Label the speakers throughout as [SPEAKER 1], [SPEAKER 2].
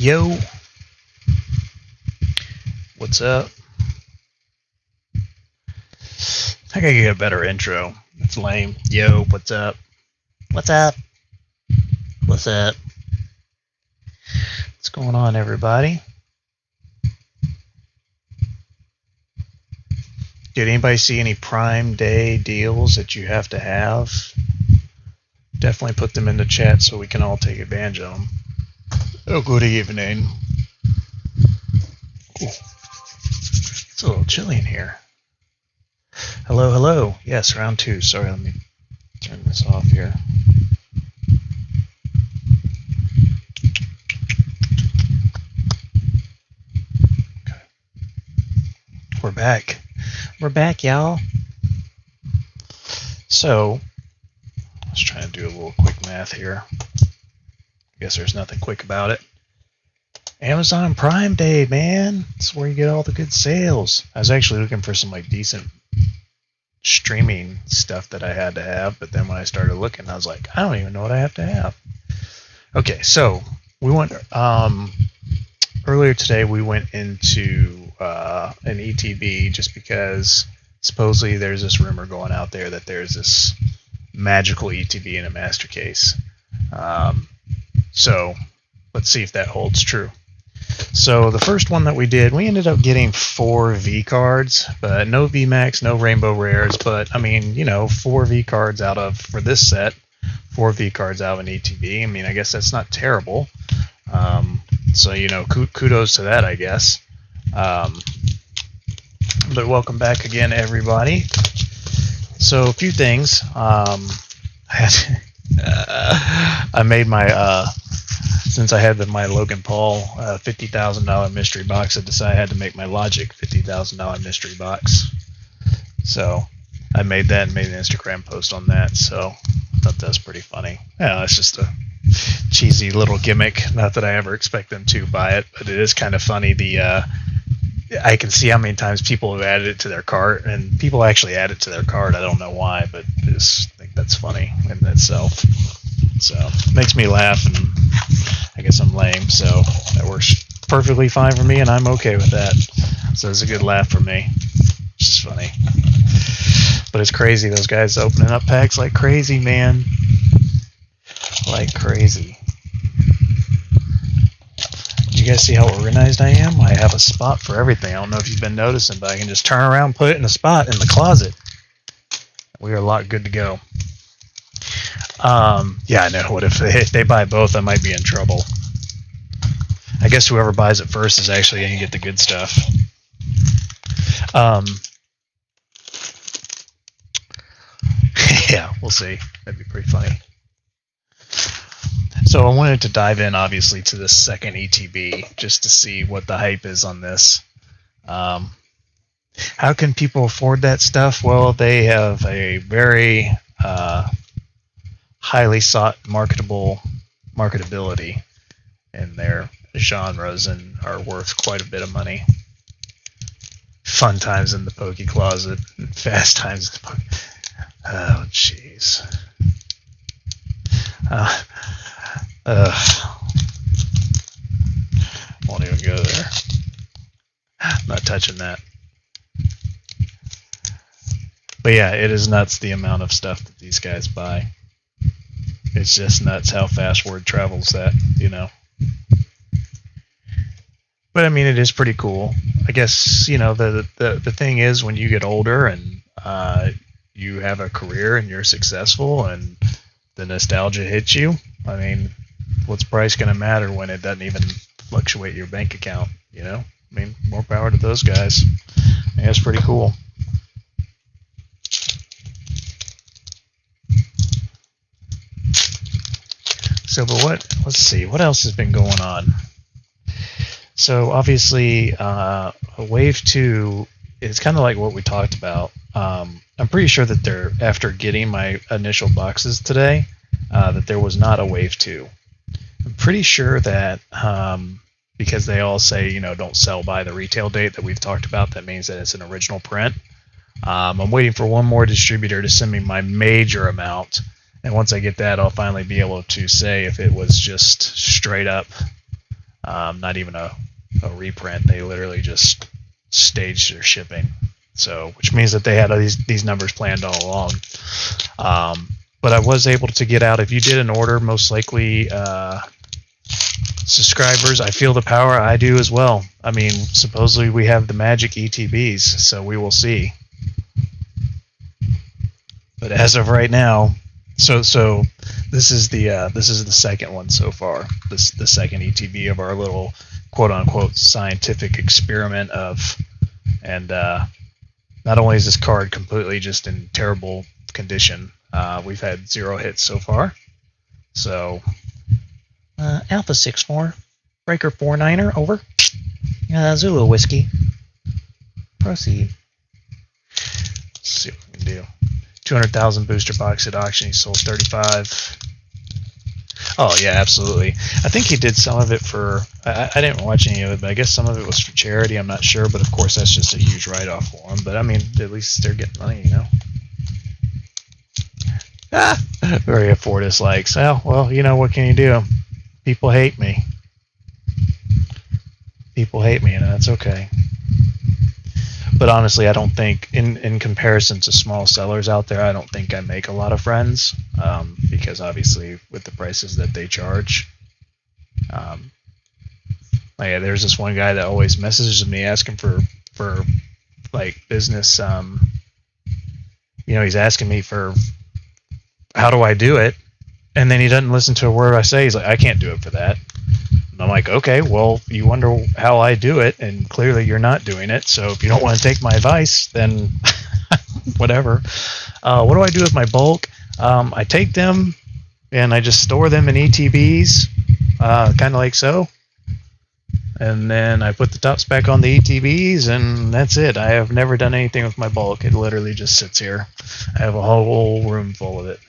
[SPEAKER 1] Yo, what's up? I gotta get a better intro. It's lame. Yo, what's up? What's up? What's up? What's going on, everybody? Did anybody see any Prime Day deals that you have to have? Definitely put them in the chat so we can all take advantage of them. Oh, good evening. Ooh. It's a little chilly in here. Hello, hello. Yes, round two. Sorry, let me turn this off here. Okay. We're back. We're back, y'all. So, let's try and do a little quick math here. Guess there's nothing quick about it. Amazon Prime Day, man. That's where you get all the good sales. I was actually looking for some decent streaming stuff that I had to have, but then when I started looking, I was like, I don't even know what I have to have. Okay, so we went earlier today. We went into an ETB just because supposedly there's this rumor going out there that there's this magical ETB in a master case. So let's see if that holds true. So the first one that we did, we ended up getting 4 V cards, but no VMAX, no Rainbow Rares. But I mean, 4 V cards out of, for this set, 4 V cards out of an ETB. I mean, I guess that's not terrible. So kudos to that, I guess. But welcome back again, everybody. So a few things. I made my since I had my Logan Paul $50,000 mystery box, I decided I had to make my Logic $50,000 mystery box. So I made that and made an Instagram post on that. So I thought that was pretty funny. Yeah, it's just a cheesy little gimmick. Not that I ever expect them to buy it, but it is kind of funny. I can see how many times people have added it to their cart, and people actually add it to their cart. I don't know why, but I just think that's funny in itself. So it makes me laugh, and I guess I'm lame, so that works perfectly fine for me, and I'm okay with that. So it's a good laugh for me. It's just funny. But it's crazy. Those guys opening up packs like crazy, man. Like crazy. You guys see how organized I am? I have a spot for everything. I don't know if you've been noticing, but I can just turn around, put it in a spot in the closet. We are a lot good to go. Yeah, I know. What if they buy both? I might be in trouble. I guess whoever buys it first is actually going to get the good stuff. Yeah, we'll see. That'd be pretty funny. So I wanted to dive in, obviously, to this second ETB just to see what the hype is on this. How can people afford that stuff? Well, they have a very highly sought marketability in their genres and are worth quite a bit of money. Fun times in the Poke Closet, fast times in the Poke. Oh, jeez. Won't even go there. Not touching that. But yeah, it is nuts the amount of stuff that these guys buy. It's just nuts how fast word travels that, But I mean, it is pretty cool. I guess, the thing is when you get older and you have a career and you're successful and the nostalgia hits you, I mean, what's price going to matter when it doesn't even fluctuate your bank account, I mean, more power to those guys. Yeah, it's pretty cool. So, but let's see, what else has been going on? So, obviously, Wave 2 is kind of like what we talked about. I'm pretty sure that after getting my initial boxes today, that there was not a Wave 2. I'm pretty sure that because they all say, don't sell by the retail date that we've talked about, that means that it's an original print. I'm waiting for one more distributor to send me my major amount. And once I get that, I'll finally be able to say if it was just straight up Not even a reprint. They literally just staged their shipping. So, which means that they had these numbers planned all along. But I was able to get out. If you did an order, most likely subscribers, I feel the power. I do as well. I mean, supposedly we have the magic ETBs, so we will see. But as of right now, so this is the second one so far. The second ETB of our little quote unquote scientific experiment of, and not only is this card completely just in terrible condition, we've had 0 hits so far. So Alpha 6-4, Breaker 4-9er, over. Zulu Whiskey. Proceed. Let's see what we can do. 200,000 booster box at auction. He sold 35. Oh yeah, absolutely. I think he did some of it for. I didn't watch any of it, but I guess some of it was for charity. I'm not sure, but of course that's just a huge write-off for him. But I mean, at least they're getting money, you know. Very Fortis likes. Oh well, you know what can you do? People hate me. People hate me, and that's okay. But honestly, I don't think, in comparison to small sellers out there, I don't think I make a lot of friends, because obviously with the prices that they charge. Like, there's this one guy that always messages me asking for like business. You know, he's asking me for how do I do it, and then he doesn't listen to a word I say. He's like, I can't do it for that. I'm like, okay, well, you wonder how I do it, and clearly you're not doing it. So if you don't want to take my advice, then whatever. What do I do with my bulk? I take them and I just store them in ETBs, kind of like so. And then I put the tops back on the ETBs, and that's it. I have never done anything with my bulk. It literally just sits here. I have a whole room full of it.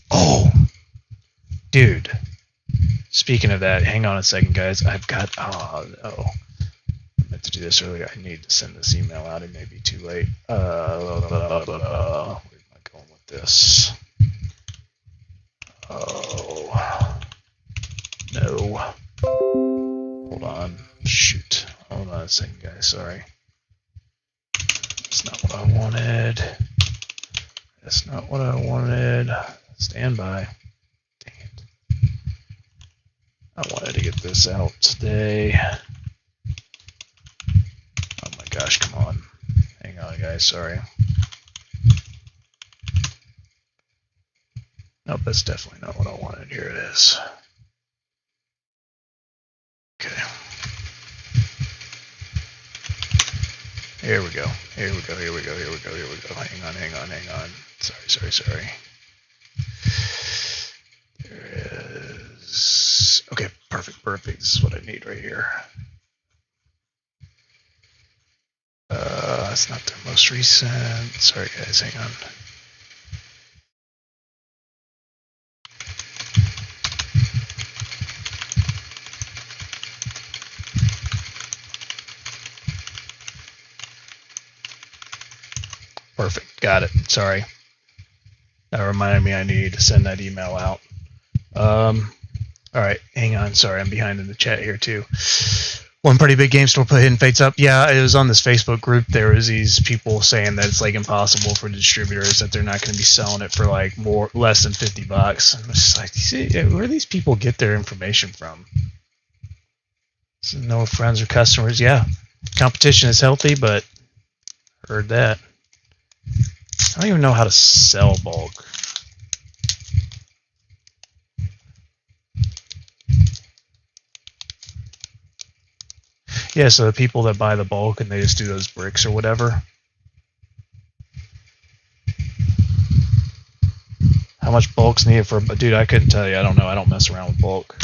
[SPEAKER 1] Oh, dude. Speaking of that, hang on a second, guys. I've got. Oh, I meant to do this earlier. I need to send this email out. It may be too late. Where am I going with this? Oh, no. Hold on. Shoot. Hold on a second, guys. Sorry. That's not what I wanted. That's not what I wanted. Stand by. Dang it. I wanted to get this out today. Oh my gosh, come on. Hang on, guys, sorry. Nope, that's definitely not what I wanted. Here it is. Okay. Here we go. Here we go. Here we go. Here we go. Here we go. Hang on, hang on, hang on. Sorry. There is. Okay, perfect. This is what I need right here. That's not the most recent. Sorry, guys, hang on. Perfect, got it. Sorry. That reminded me I need to send that email out. All right, hang on. Sorry, I'm behind in the chat here too. One pretty big game store put Hidden Fates up. Yeah, it was on this Facebook group. There was these people saying that it's like impossible for distributors, that they're not going to be selling it for like less than $50. I'm just like, see, where do these people get their information from? So no friends or customers. Yeah, competition is healthy, but heard that. I don't even know how to sell bulk. Yeah, so the people that buy the bulk and they just do those bricks or whatever. How much bulk's needed for? Dude, I couldn't tell you. I don't know. I don't mess around with bulk.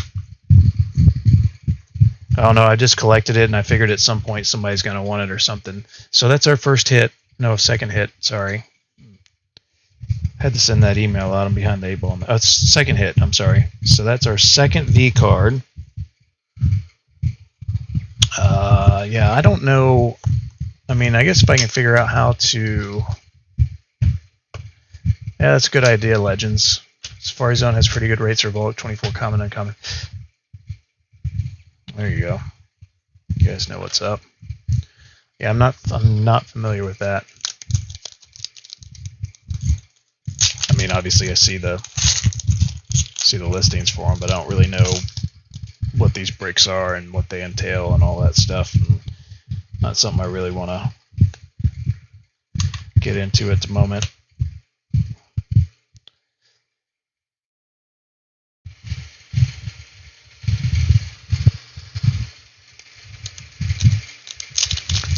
[SPEAKER 1] I don't know. I just collected it and I figured at some point somebody's going to want it or something. So that's our first hit. No, second hit. Sorry. Had to send that email out. I'm behind the 8 ball. Oh, second hit. I'm sorry. So that's our second V card. Yeah, I don't know. I mean, I guess if I can figure out how to Yeah, that's a good idea, Legends. Safari Zone has pretty good rates for bulk, 24 common, uncommon. There you go. You guys know what's up. Yeah, I'm not familiar with that. I mean, obviously I see the listings for them, but I don't really know what these bricks are and what they entail and all that stuff. And not something I really want to get into at the moment.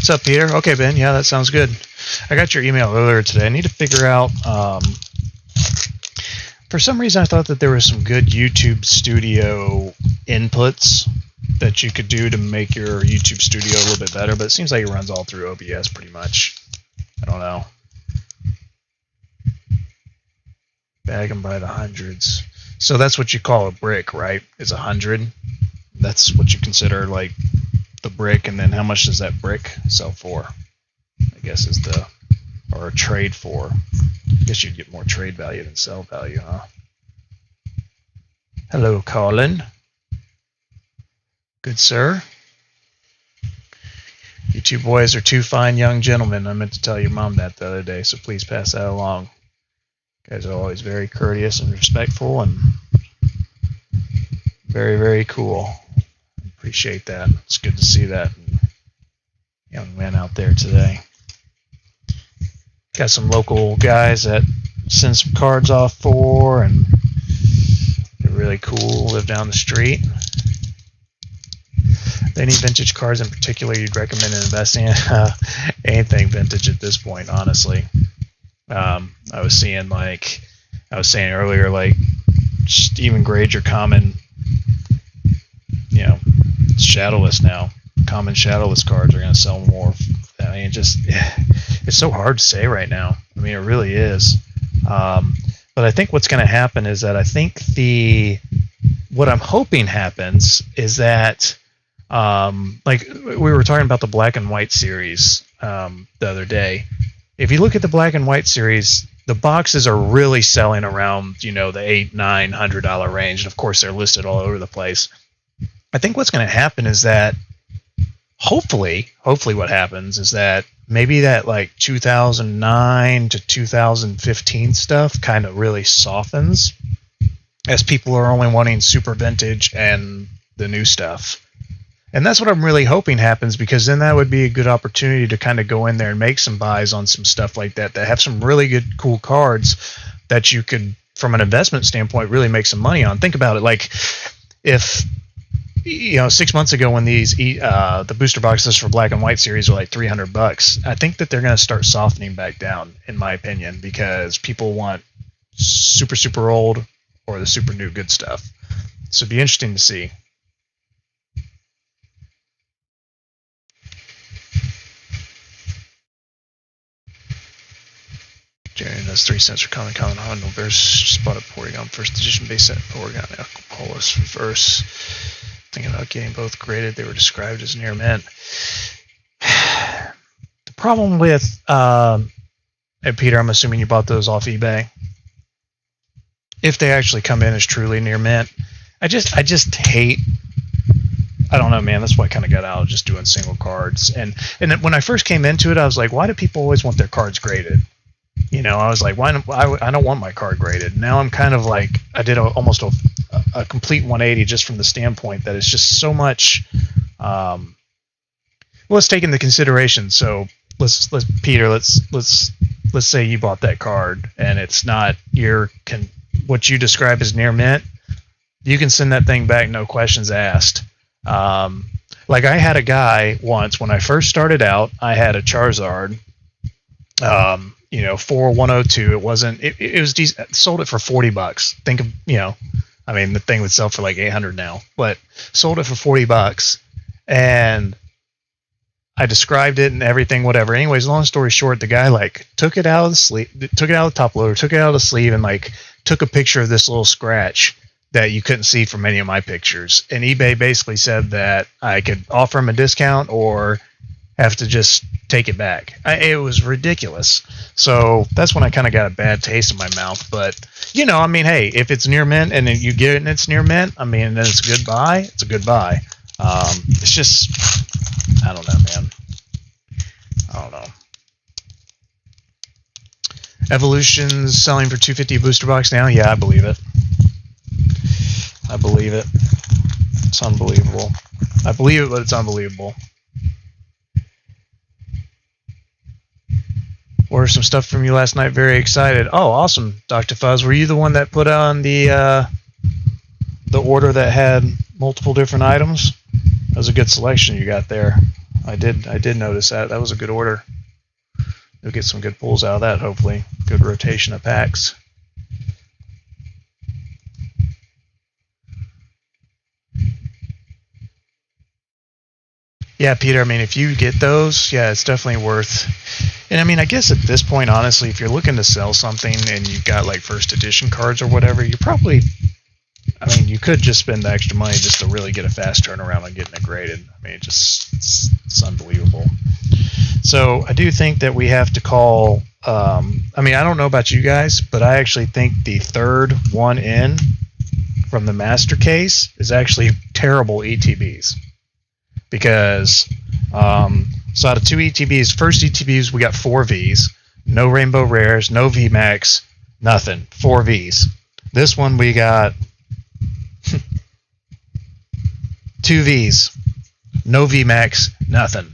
[SPEAKER 1] What's up, Peter? Okay, Ben. Yeah, that sounds good. I got your email earlier today. I need to figure out. For some reason, I thought that there was some good YouTube Studio inputs that you could do to make your YouTube Studio a little bit better, but it seems like it runs all through OBS pretty much. I don't know. Bag them by the hundreds. So that's what you call a brick, right? Is 100. That's what you consider like the brick, and then how much does that brick sell for? I guess is the, or a trade for. I guess you'd get more trade value than sell value, huh? Hello, Colin. Good sir. You two boys are two fine young gentlemen. I meant to tell your mom that the other day, so please pass that along. You guys are always very courteous and respectful and very, very cool. Appreciate that. It's good to see that young man out there today. Got some local guys that send some cards off for, and they're really cool, live down the street. Any vintage cards in particular you'd recommend investing in? Anything vintage at this point, honestly. I was saying earlier, like, just even grade your common, shadowless now. Common shadowless cards are going to sell more. I mean, it's so hard to say right now. I mean, it really is. But I think what's going to happen is that what I'm hoping happens is that, like we were talking about the black and white series the other day. If you look at the black and white series, the boxes are really selling around, the $800-900 range. And of course, they're listed all over the place. I think what's going to happen is that hopefully what happens is that maybe that like 2009 to 2015 stuff kind of really softens as people are only wanting super vintage and the new stuff. And that's what I'm really hoping happens, because then that would be a good opportunity to kind of go in there and make some buys on some stuff like that have some really good, cool cards that you could, from an investment standpoint, really make some money on. Think about it. Like if, 6 months ago when these the booster boxes for black and white series were like $300, I think that they're going to start softening back down, in my opinion, because people want super, super old or the super new good stuff. So it'd be interesting to see. Jerry does 3 cents for common Honda Bears spotted Porygon first edition base set Porygon Alcopolis reverse. Thinking about getting both graded. They were described as near mint. The problem with and Peter, I'm assuming you bought those off eBay. If they actually come in as truly near mint, I just hate. I don't know, man. That's why I kind of got out of just doing single cards. And then when I first came into it, I was like, why do people always want their cards graded? I was like, I don't want my card graded. Now I'm kind of like, I did almost a complete 180 just from the standpoint that it's just so much. Let's take into consideration. So let's say you bought that card and it's not what you describe as near mint. You can send that thing back, no questions asked. Like I had a guy once when I first started out. I had a Charizard. For 102, it was decent. Sold it for $40. Think of, the thing would sell for like 800 now, but sold it for $40. And I described it and everything, whatever. Anyways, long story short, the guy like took it out of the sleeve, took it out of the top loader, took it out of the sleeve, and like took a picture of this little scratch that you couldn't see from any of my pictures. And eBay basically said that I could offer him a discount or have to just take it back. It was ridiculous. So that's when I kind of got a bad taste in my mouth. But, you know, I mean, hey, if it's near mint and then you get it and it's near mint, I mean, then it's a good buy. It's a good buy. It's just, I don't know, man. I don't know. Evolution's selling for $250 a booster box now? Yeah, I believe it. I believe it. It's unbelievable. I believe it, but it's unbelievable. Ordered some stuff from you last night. Very excited. Oh, awesome, Dr. Fuzz. Were you the one that put on the order that had multiple different items? That was a good selection you got there. I did notice that. That was a good order. You'll get some good pulls out of that, hopefully. Good rotation of packs. Yeah, Peter, I mean, if you get those, yeah, it's definitely worth. And I mean, I guess at this point, honestly, if you're looking to sell something and you've got like first edition cards or whatever, you're probably, I mean, you could just spend the extra money just to really get a fast turnaround on getting it graded. I mean, it's unbelievable. So I do think that we have to call, I mean, I don't know about you guys, but I actually think the third one in from the master case is actually terrible ETBs. Because, so out of 2 ETBs, first ETBs, we got 4 Vs, no Rainbow Rares, no VMAX, nothing, 4 Vs. This one we got 2 Vs, no VMAX, nothing,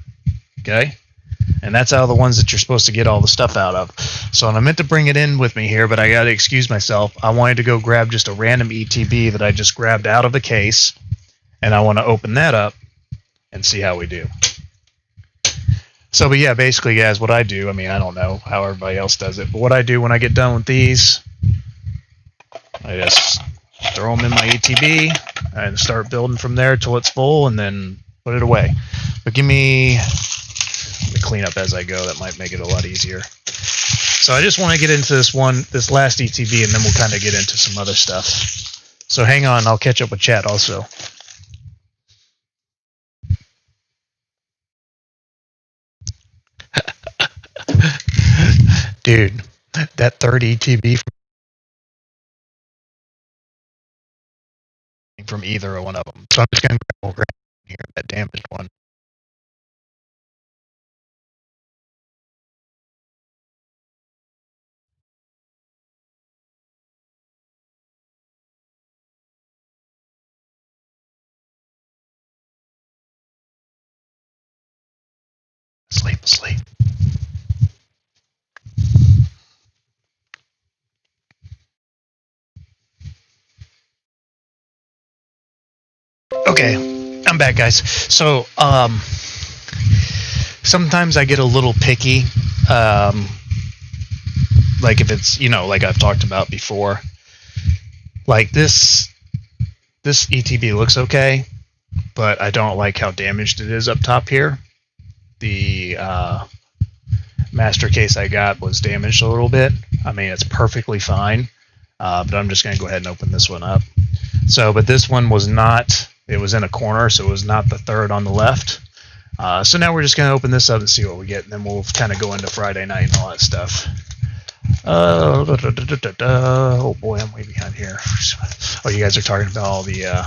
[SPEAKER 1] okay? And that's out of the ones that you're supposed to get all the stuff out of. So I meant to bring it in with me here, but I got to excuse myself. I wanted to go grab just a random ETB that I just grabbed out of the case, and I want to open that up and see how we do. So, but yeah, basically, guys, what I do, I mean, I don't know how everybody else does it, but what I do when I get done with these, I just throw them in my ETB and start building from there till it's full and then put it away. But let me clean up as I go. That might make it a lot easier. So I just want to get into this last ETB, and then we'll kind of get into some other stuff. So hang on, I'll catch up with chat also. Dude, that third ETB from either one of them. So I'm just going to grab here that damaged one. Sleep. Okay, I'm back, guys. So, sometimes I get a little picky, like if it's, you know, like I've talked about before. Like this ETB looks okay, but I don't like how damaged it is up top here. The master case I got was damaged a little bit. I mean, it's perfectly fine, but I'm just going to go ahead and open this one up. So, but this one was not, it was in a corner, so it was not the third on the left. So now we're just going to open this up and see what we get, and then we'll kind of go into Friday night and all that stuff. Oh boy, I'm way behind here. Oh, you guys are talking about all the,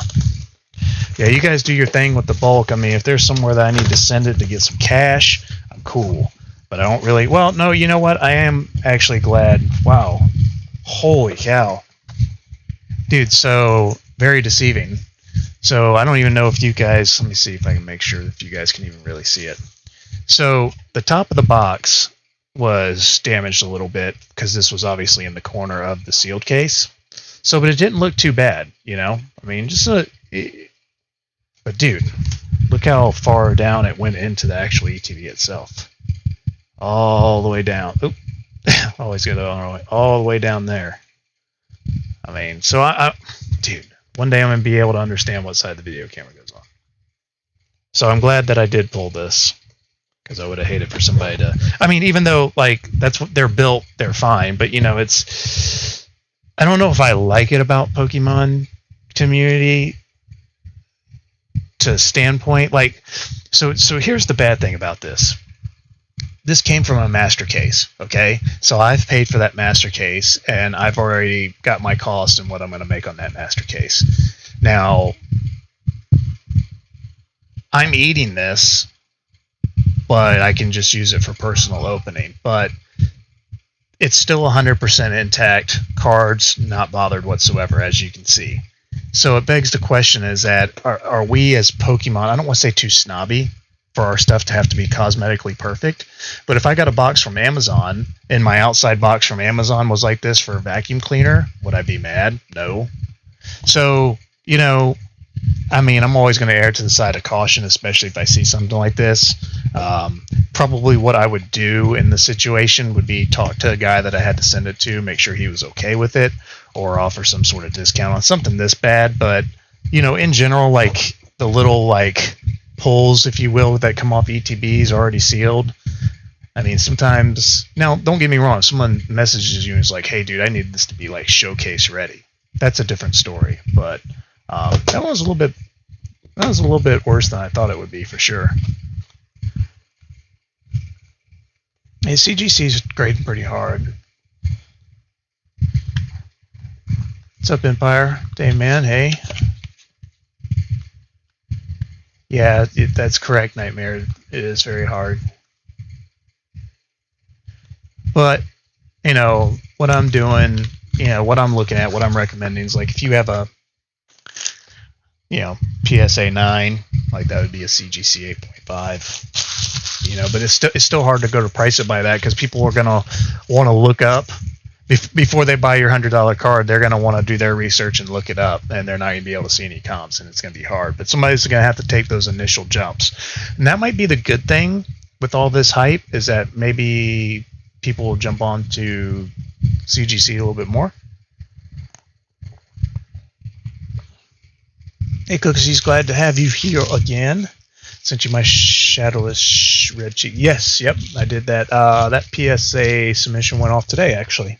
[SPEAKER 1] yeah, you guys do your thing with the bulk. I mean, if there's somewhere that I need to send it to get some cash, I'm cool. But I don't really, well, no, you know what? I am actually glad. Wow. Holy cow. Dude, so very deceiving. So I don't even know if you guys, let me see if I can make sure if you guys can even really see it. So the top of the box was damaged a little bit because this was obviously in the corner of the sealed case. So, but it didn't look too bad, you know? I mean, just a, but dude, look how far down it went into the actual ETB itself. All the way down. Oop. Always get it all the way down there. I mean, so dude, one day I'm going to be able to understand what side the video camera goes on. So I'm glad that I did pull this, because I would have hated for somebody to, I mean, even though, like, that's what they're built, they're fine, but, you know, it's, I don't know if I like it about Pokemon community to standpoint, like, so here's the bad thing about this. this came from a master case, okay? So I've paid for that master case, and I've already got my cost and what I'm going to make on that master case. Now, I'm eating this, but I can just use it for personal opening. But it's still 100% intact, cards not bothered whatsoever, as you can see. So it begs the question is that, are we as Pokemon, I don't want to say too snobby, for our stuff to have to be cosmetically perfect. But if I got a box from Amazon and my outside box from Amazon was like this for a vacuum cleaner, would I be mad? No. So, you know, I mean, I'm always going to err to the side of caution, especially if I see something like this. Probably what I would do in the situation would be talk to a guy that I had to send it to, make sure he was okay with it, or offer some sort of discount on something this bad. But, you know, in general, like the little like pulls, if you will, that come off ETBs already sealed. I mean, sometimes, now don't get me wrong, if someone messages you and is like, hey dude, I need this to be like showcase ready, that's a different story. But that was a little bit worse than I thought it would be, for sure. Hey, CGC's grading pretty hard. What's up, Empire? Dave, man, hey. Yeah, that's correct, Nightmare. It is very hard. But, you know, what I'm doing, you know, what I'm looking at, what I'm recommending is like if you have a, you know, PSA 9, like that would be a CGC 8.5. You know, but it's still hard to go to price it by that because people are going to want to look up. Before they buy your $100 card, they're going to want to do their research and look it up, and they're not going to be able to see any comps, and it's going to be hard. But somebody's going to have to take those initial jumps. And that might be the good thing with all this hype, is that maybe people will jump on to CGC a little bit more. Hey, Cookies, glad to have you here again. Sent you my shadowless red cheek. Yes, yep, I did that. That PSA submission went off today, actually.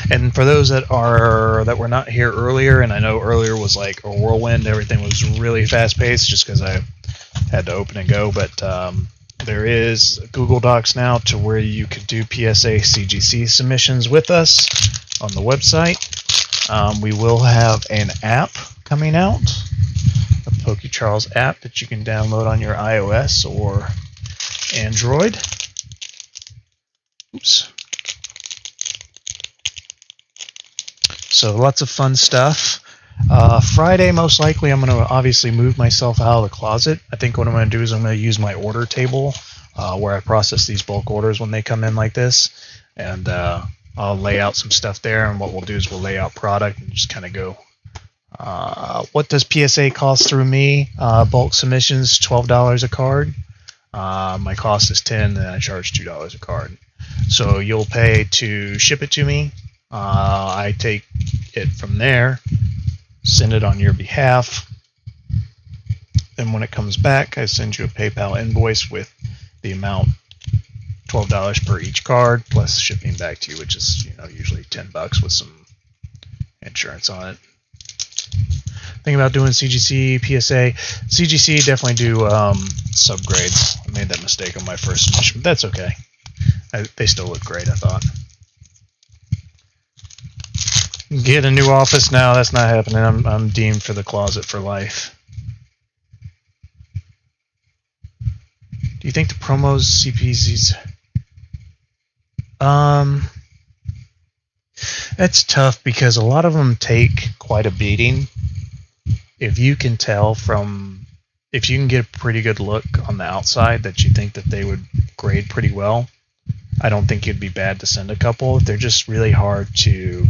[SPEAKER 1] And for those that were not here earlier, and I know earlier was like a whirlwind, everything was really fast paced just because I had to open and go. But there is Google Docs now to where you could do PSA CGC submissions with us on the website. We will have an app coming out, a PokeCharles app that you can download on your iOS or Android. Oops. So lots of fun stuff. Friday, most likely, I'm going to obviously move myself out of the closet. I think what I'm going to do is I'm going to use my order table where I process these bulk orders when they come in like this. And I'll lay out some stuff there. And what we'll do is we'll lay out product and just kind of go. What does PSA cost through me? Bulk submissions, $12 a card. My cost is $10, and I charge $2 a card. So you'll pay to ship it to me. I take it from there, send it on your behalf. Then when it comes back, I send you a PayPal invoice with the amount, $12 per each card, plus shipping back to you, which is, you know, usually $10 with some insurance on it. Thinking about doing CGC, PSA. CGC definitely do subgrades. I made that mistake on my first submission, but that's okay. They still look great, I thought. Get a new office now. That's not happening. I'm deemed for the closet for life. Do you think the promos CPZs? That's tough because a lot of them take quite a beating. If you can tell from, if you can get a pretty good look on the outside that you think that they would grade pretty well, I don't think it'd be bad to send a couple. If they're just really hard to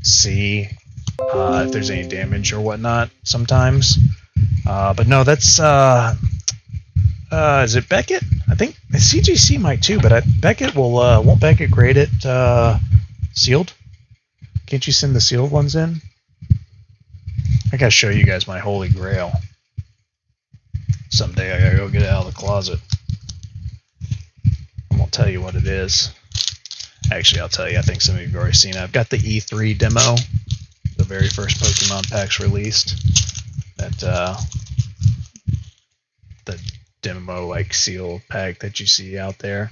[SPEAKER 1] see if there's any damage or whatnot sometimes. But no, that's is it Beckett? I think CGC might too, but Beckett will won't Beckett grade it sealed? Can't you send the sealed ones in? I gotta show you guys my holy grail. Someday I gotta go get it out of the closet. I won't tell you what it is. Actually, I'll tell you. I think some of you have already seen it. I've got the E3 demo, the very first Pokemon packs released. That demo like seal pack that you see out there.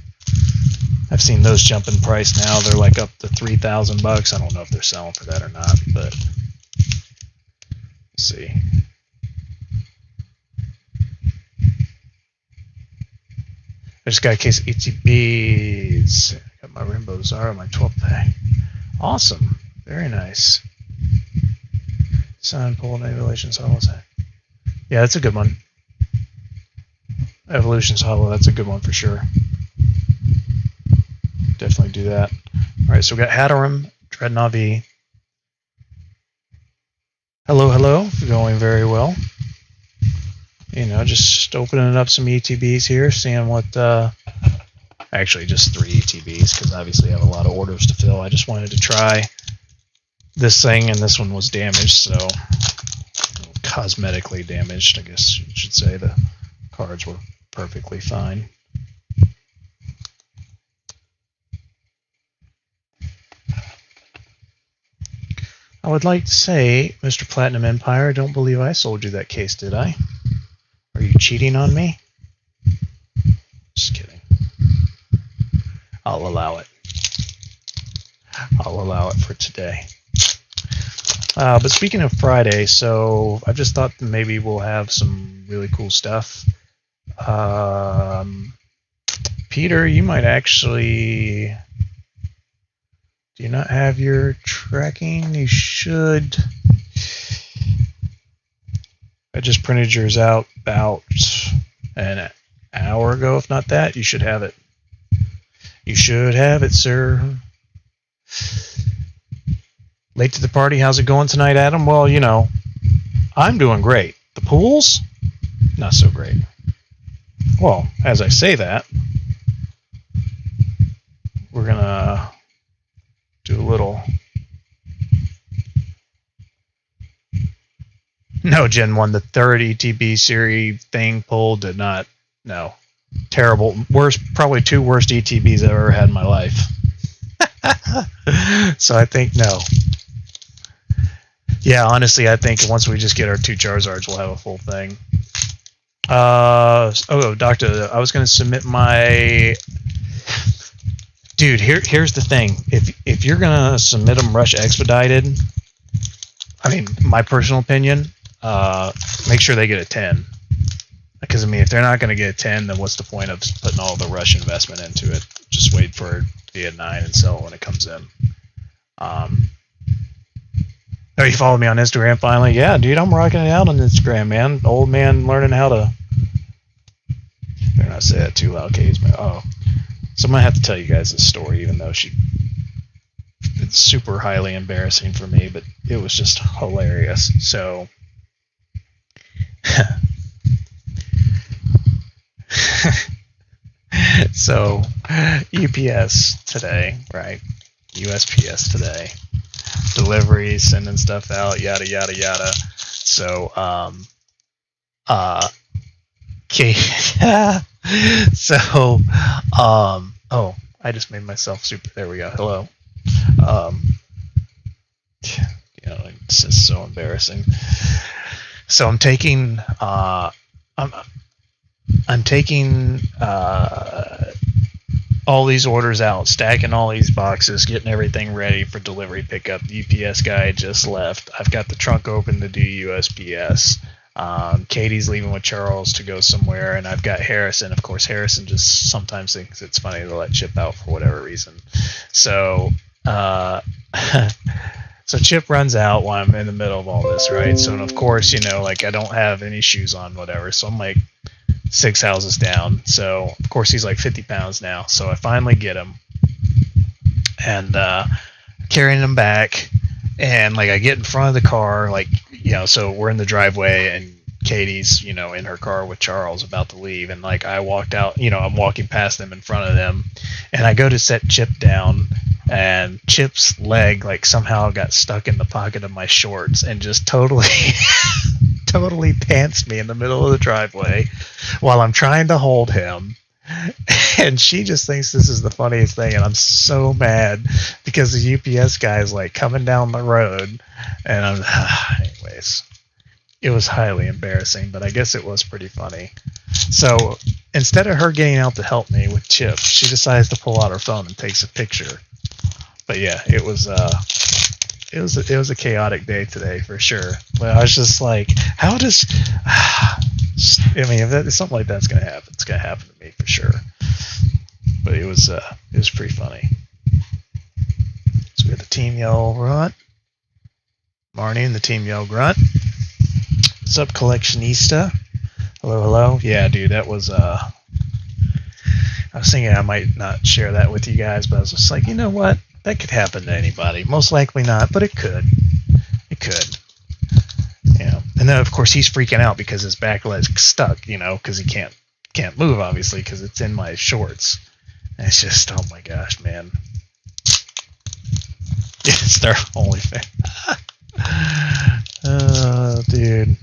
[SPEAKER 1] I've seen those jump in price now. They're like up to $3,000. I don't know if they're selling for that or not, but let's see. I just got a case of ETBs. Got my Rainbow Zara, my 12 pack. Awesome. Very nice. Sun, Pole, Evolutions Hollow. Yeah, that's a good one. Evolutions Hollow, that's a good one for sure. Definitely do that. Alright, so we got Hatteram, Dreadnought V. Hello, hello. Going very well. You know, just opening up some ETBs here, seeing what, actually just 3 ETBs, because obviously I have a lot of orders to fill. I just wanted to try this thing, and this one was damaged, so cosmetically damaged, I guess you should say. The cards were perfectly fine. I would like to say, Mr. Platinum Empire, I don't believe I sold you that case, did I? Are you cheating on me? Just kidding. I'll allow it. I'll allow it for today. But speaking of Friday, so I just thought that maybe we'll have some really cool stuff. Peter, you might actually... Do you not have your tracking? You should. I just printed yours out about an hour ago, if not that. You should have it. You should have it, sir. Late to the party. How's it going tonight, Adam? Well, you know, I'm doing great. The pools? Not so great. Well, as I say that, we're going to do a little... No, Gen 1, the third ETB series thing pull did not... No. Terrible. Worst, probably 2 worst ETBs I've ever had in my life. So I think no. Yeah, honestly, I think once we just get our 2 Charizards, we'll have a full thing. Doctor, I was going to submit my... Dude, here's the thing. If you're going to submit them rush expedited, I mean, my personal opinion, make sure they get a 10. Because, I mean, if they're not going to get a 10, then what's the point of putting all the rush investment into it? Just wait for it to be a 9 and sell it when it comes in. Oh, you followed me on Instagram finally? Yeah, dude, I'm rocking it out on Instagram, man. Old man learning how to... Better not say that too loud, Katie. Oh. So I'm going to have to tell you guys this story, even though it's super highly embarrassing for me, but it was just hilarious. So... So, UPS today, right? USPS today. Deliveries, sending stuff out, yada, yada, yada. So, okay. So, oh, I just made myself super, there we go, hello. You know, it's just so embarrassing. So I'm taking, I'm taking all these orders out, stacking all these boxes, getting everything ready for delivery pickup. The UPS guy just left. I've got the trunk open to do USPS. Katie's leaving with Charles to go somewhere, and I've got Harrison. Of course, Harrison just sometimes thinks it's funny to let Chip out for whatever reason. So, so Chip runs out while I'm in the middle of all this, right? So, and of course, you know, like I don't have any shoes on, whatever. So I'm like 6 houses down. So of course he's like 50 pounds now. So I finally get him and carrying him back, and like I get in front of the car, like, you know, so we're in the driveway and Katie's, you know, in her car with Charles about to leave, and like I walked out, you know, I'm walking past them in front of them, and I go to set Chip down, and Chip's leg like somehow got stuck in the pocket of my shorts and just totally totally pantsed me in the middle of the driveway while I'm trying to hold him. And she just thinks this is the funniest thing, and I'm so mad because the UPS guy is like coming down the road, and I'm anyways, it was highly embarrassing, but I guess it was pretty funny. So instead of her getting out to help me with Chip, she decides to pull out her phone and takes a picture. But yeah, it was a chaotic day today for sure. But I was just like, how does? I mean, if something like that's gonna happen, it's gonna happen to me for sure. But it was pretty funny. So we had the team yell grunt, Marnie and the team yell grunt. What's up, collectionista? Hello, hello. Yeah, dude, that was I was thinking I might not share that with you guys, but I was just like, you know what? That could happen to anybody. Most likely not, but it could. It could. Yeah. And then of course he's freaking out because his back leg's stuck, because he can't move obviously because it's in my shorts. And it's just, oh my gosh, man. It's their OnlyFans. Oh, dude.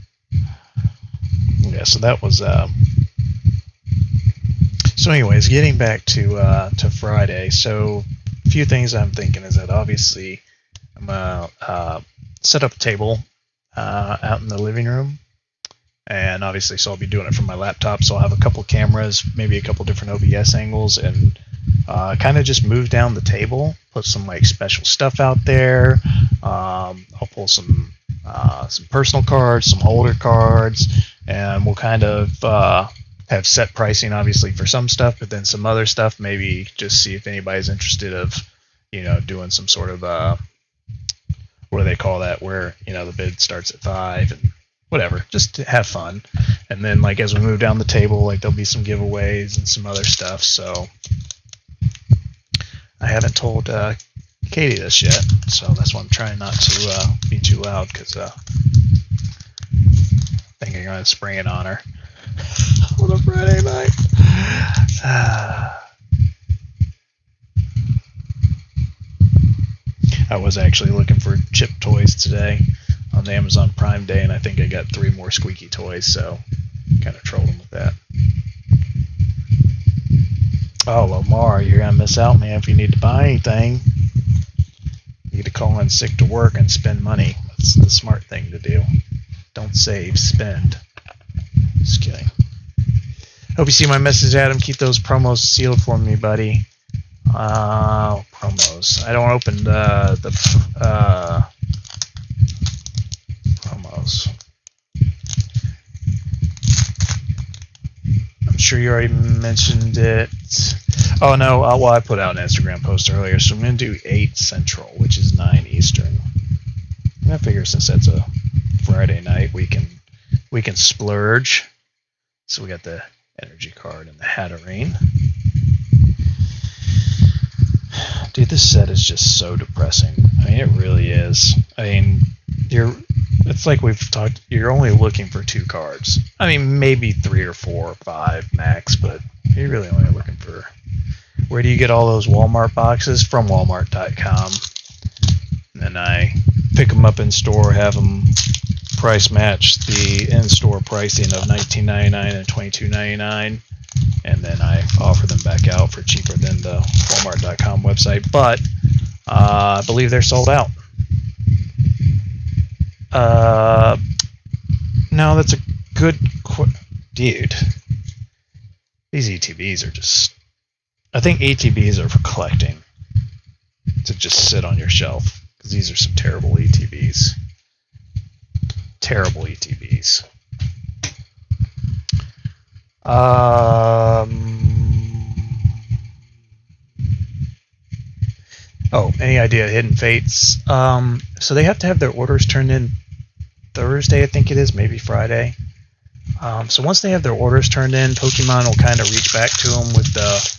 [SPEAKER 1] Yeah, so that was so anyways, getting back to Friday. So a few things I'm thinking is that obviously I'm gonna set up a table out in the living room, and obviously so I'll be doing it from my laptop, so I'll have a couple cameras, maybe a couple different OBS angles, and kind of just move down the table, put some like special stuff out there. I'll pull some personal cards, some holder cards, and we'll kind of have set pricing obviously for some stuff, but then some other stuff maybe just see if anybody's interested of doing some sort of what do they call that, where the bid starts at 5 and whatever, just to have fun. And then like as we move down the table, like there'll be some giveaways and some other stuff. So I haven't told Katie this yet, so that's why I'm trying not to be too loud, because I think I'm going to spring it on her on a Friday night. I was actually looking for Chip toys today on the Amazon Prime Day, and I think I got 3 more squeaky toys, so kind of trolled him with that. Oh, Lamar, you're going to miss out, man, if you need to buy anything. You need to call in sick to work and spend money. That's the smart thing to do. Don't save, spend. Just kidding. Hope you see my message, Adam. Keep those promos sealed for me, buddy. Promos. I don't open the promos. I'm sure you already mentioned it. Oh no, well I put out an Instagram post earlier, so I'm going to do 8 Central, which is 9 Eastern. I figure since that's a Friday night, we can splurge. So we got the energy card and the Hatterene. Dude, this set is just so depressing. I mean, it really is. I mean, it's like we've talked, you're only looking for 2 cards. I mean, maybe 3 or 4 or 5 max, but you're really only looking for... Where do you get all those Walmart boxes? From Walmart.com. And then I pick them up in store, have them price match the in-store pricing of $19.99 and $22.99, and then I offer them back out for cheaper than the Walmart.com website. But I believe they're sold out. No, that's a good dude. These ETBs are just... I think ETBs are for collecting, to just sit on your shelf, because these are some terrible ETBs. Terrible ETBs. Oh, any idea Hidden Fates? So they have to have their orders turned in Thursday, I think it is, maybe Friday. So once they have their orders turned in, Pokemon will kind of reach back to them with the,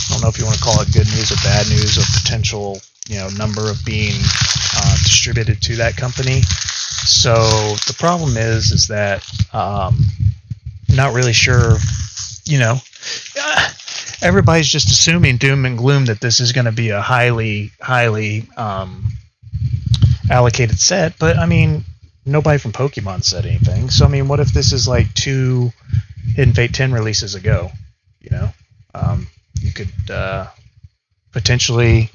[SPEAKER 1] I don't know if you want to call it good news or bad news, of potential, number of being distributed to that company. So the problem is that not really sure, everybody's just assuming doom and gloom that this is going to be a highly allocated set, but I mean, nobody from Pokemon said anything. So I mean, what if this is like 2 Hidden Fate 10 releases ago? You could potentially,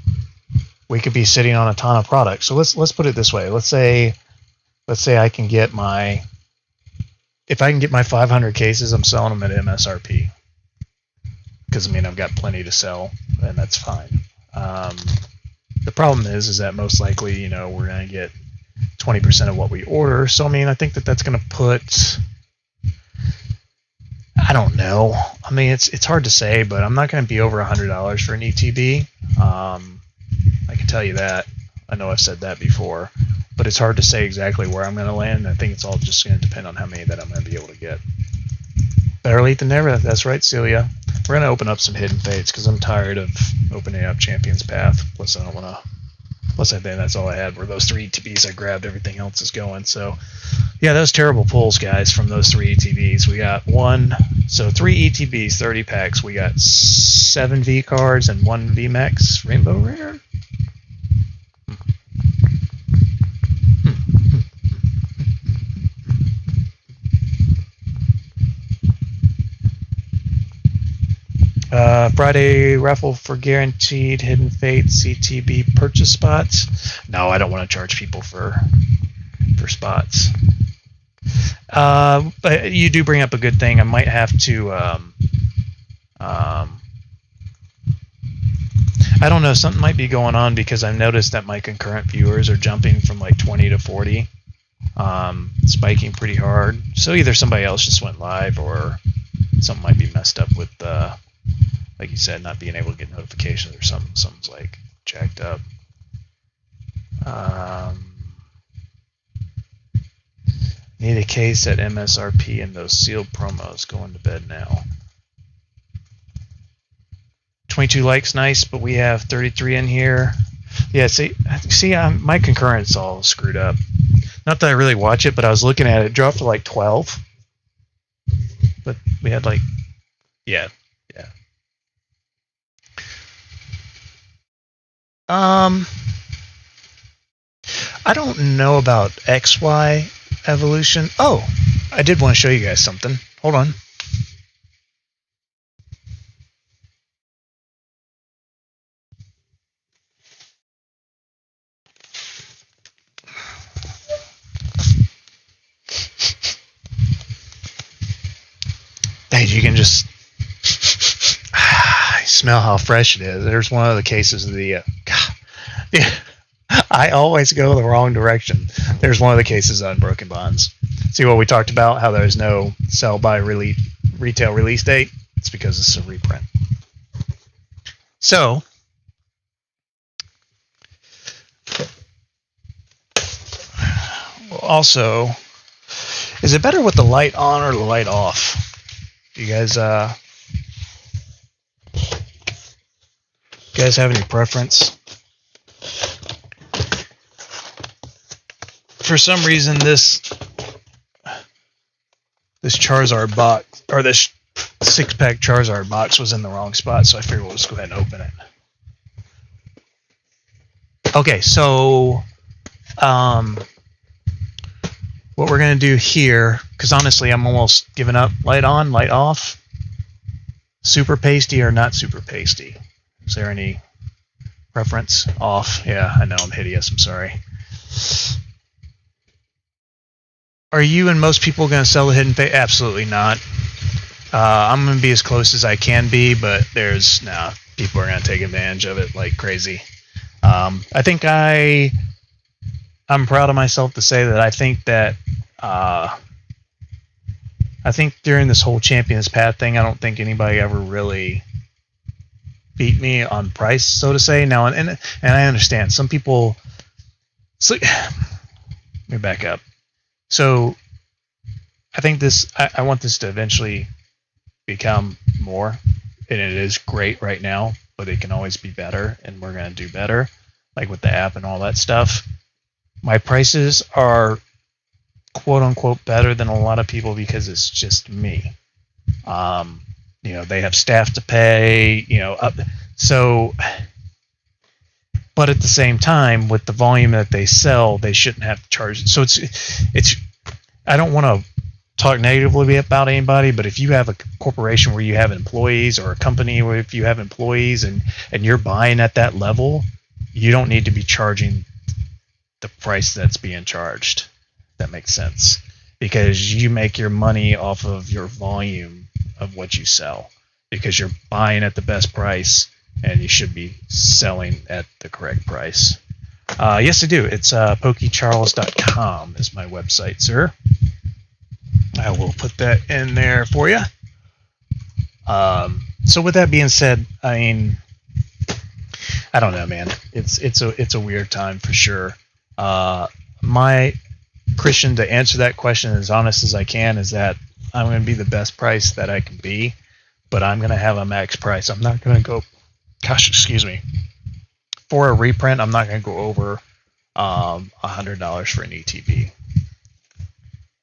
[SPEAKER 1] we could be sitting on a ton of products. So let's put it this way. Let's say I can get my if I can get my 500 cases, I'm selling them at MSRP. Because, I mean, I've got plenty to sell, and that's fine. The problem is that most likely, you know, we're going to get 20% of what we order. So, I mean, I think that that's going to put, I don't know. I mean, it's hard to say, but I'm not going to be over $100 for an ETB. I can tell you that. I know I've said that before, but it's hard to say exactly where I'm going to land. I think it's all just going to depend on how many that I'm going to be able to get. Better late than never. That's right, Celia. We're going to open up some hidden fates because I'm tired of opening up Champion's Path. Plus, I don't want to. Plus, I think that's all I had were those 3 ETBs I grabbed. Everything else is going. So, yeah, those terrible pulls, guys, from those 3 ETBs. We got 3 ETBs, 30 packs. We got 7 V cards and 1 VMAX Rainbow Rare. Friday raffle for guaranteed hidden fates CTB purchase spots. No, I don't want to charge people for spots. But you do bring up a good thing. I might have to. I don't know. Something might be going on because I've noticed that my concurrent viewers are jumping from like 20 to 40, spiking pretty hard. So either somebody else just went live or something might be messed up with. Like you said, not being able to get notifications or something's like jacked up. Need a case at MSRP and those sealed promos. Going to bed now. 22 likes, nice, but we have 33 in here. Yeah, see, my concurrent's all screwed up. Not that I really watch it, but I was looking at it. It dropped to like 12. But we had like, yeah. I don't know about XY evolution. Oh, I did want to show you guys something. Hold on. Hey, you can just smell how fresh it is. There's one of the cases of the I always go the wrong direction. There's one of the cases on Broken Bonds. See what we talked about, how there's no sell by retail release date? It's because it's a reprint. So also, is it better with the light on or the light off? You guys have any preference? For some reason, this Charizard box, or this 6-pack Charizard box, was in the wrong spot, so I figured we'll just go ahead and open it. Okay, so what we're going to do here, because honestly I'm almost giving up, light on, light off, super pasty or not super pasty. Is there any preference? Off. Yeah, I know I'm hideous, I'm sorry. Are you and most people going to sell the hidden fate? Absolutely not. I'm going to be as close as I can be, but people are going to take advantage of it like crazy. I think I'm proud of myself to say that I think that during this whole Champion's Path thing, I don't think anybody ever really beat me on price, so to say. Now, and I understand some people. So, let me back up. So, I think I want this to eventually become more, and it is great right now, but it can always be better, and we're going to do better, like with the app and all that stuff. My prices are quote-unquote better than a lot of people because it's just me. They have staff to pay, but at the same time, with the volume that they sell, they shouldn't have to charge. So it's. I don't want to talk negatively about anybody, but if you have a corporation where you have employees, or a company where if you have employees and you're buying at that level, you don't need to be charging the price that's being charged. That makes sense. because you make your money off of your volume of what you sell, because you're buying at the best price and you should be selling at the correct price. Yes, I do. It's pokecharles.com is my website, sir. I will put that in there for you. So with that being said, I mean, I don't know, man. It's a weird time for sure. My Christian, to answer that question as honest as I can, is that I'm going to be the best price that I can be, but I'm going to have a max price. I'm not going to go, gosh, excuse me. For a reprint, I'm not going to go over $100 for an ETB.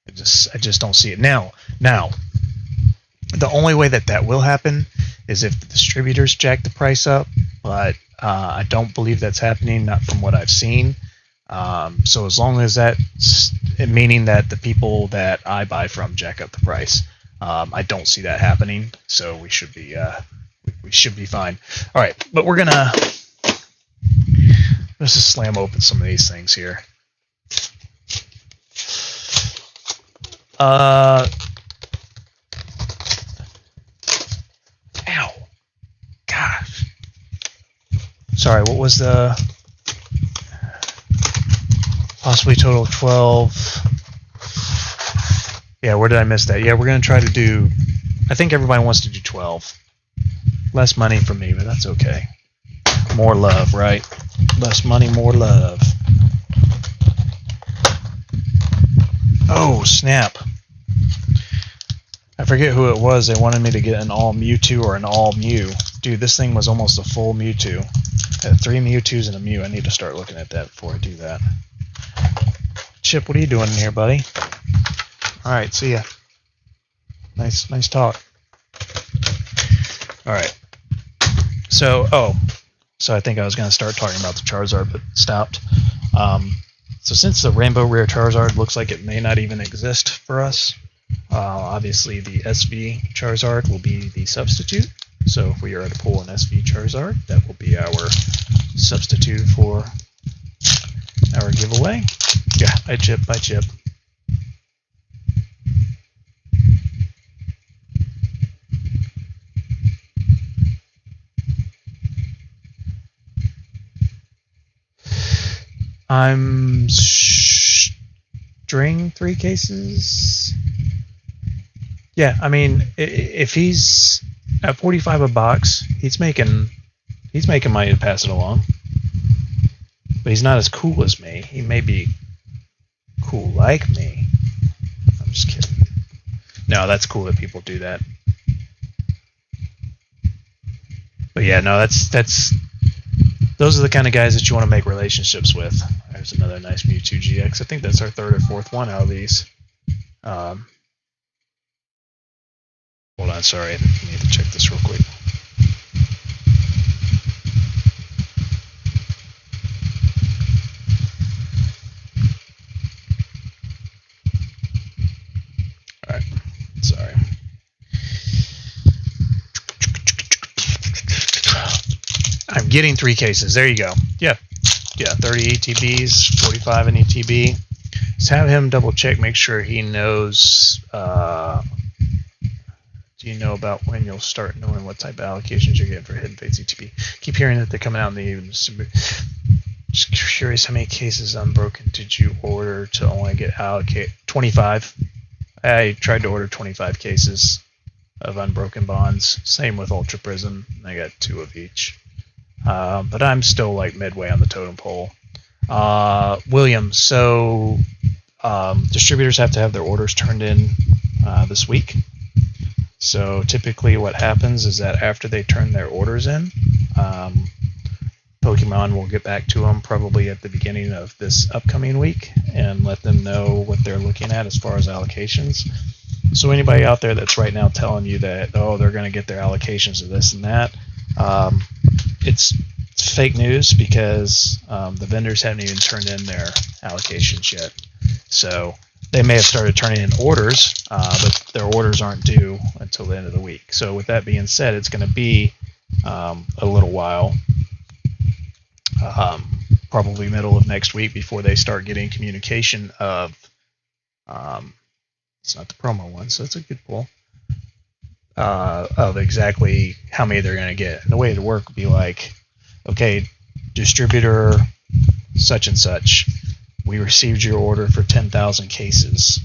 [SPEAKER 1] I just don't see it now. The only way that will happen is if the distributors jack the price up, but I don't believe that's happening, not from what I've seen. So as long as that's meaning that the people that I buy from jack up the price, I don't see that happening. So we should be fine. All right, but let's just slam open some of these things here. Ow. Gosh. Sorry, what was the possibly total of 12? Yeah, where did I miss that? Yeah, we're going to try to do, I think everybody wants to do 12. Less money for me, but that's okay. More love, right? Less money, more love. Oh, snap. I forget who it was. They wanted me to get an all Mewtwo or an all Mew. Dude, this thing was almost a full Mewtwo. I had 3 Mewtwoos and a Mew. I need to start looking at that before I do that. Chip, what are you doing in here, buddy? Alright, see ya. Nice talk. Alright. So I think I was going to start talking about the Charizard, but stopped. So since the Rainbow Rare Charizard looks like it may not even exist for us, obviously the SV Charizard will be the substitute. So if we are to pull an SV Charizard, that will be our substitute for our giveaway. Yeah, bye Chip. I'm string 3 cases. Yeah, I mean, if he's at 45 a box, he's making money to pass it along. But he's not as cool as me. He may be cool like me. I'm just kidding. No, that's cool that people do that. But yeah, no, those are the kind of guys that you want to make relationships with. There's another nice Mewtwo GX. I think that's our 3rd or 4th one out of these. Hold on, sorry. I need to check this real quick. Alright, sorry. I'm getting 3 cases. There you go. Yeah, 30 ETBs, 45 in ETB. Just have him double check, make sure he knows. Do you know about when you'll start knowing what type of allocations you're getting for Hidden Fates ETB? Keep hearing that they're coming out in the evening. Just curious, how many cases unbroken did you order to only get allocated? 25. I tried to order 25 cases of unbroken bonds. Same with Ultra Prism. I got 2 of each. But I'm still like midway on the totem pole. William, so distributors have to have their orders turned in this week. So typically what happens is that after they turn their orders in, Pokemon will get back to them probably at the beginning of this upcoming week and let them know what they're looking at as far as allocations. So anybody out there that's right now telling you that, oh, they're going to get their allocations of this and that, it's fake news, because the vendors haven't even turned in their allocations yet. So they may have started turning in orders, but their orders aren't due until the end of the week. So with that being said, it's going to be a little while, probably middle of next week, before they start getting communication of It's not the promo one, so it's a good pull. Of exactly how many they're going to get. And the way it would work would be like, okay, distributor such and such, we received your order for 10,000 cases.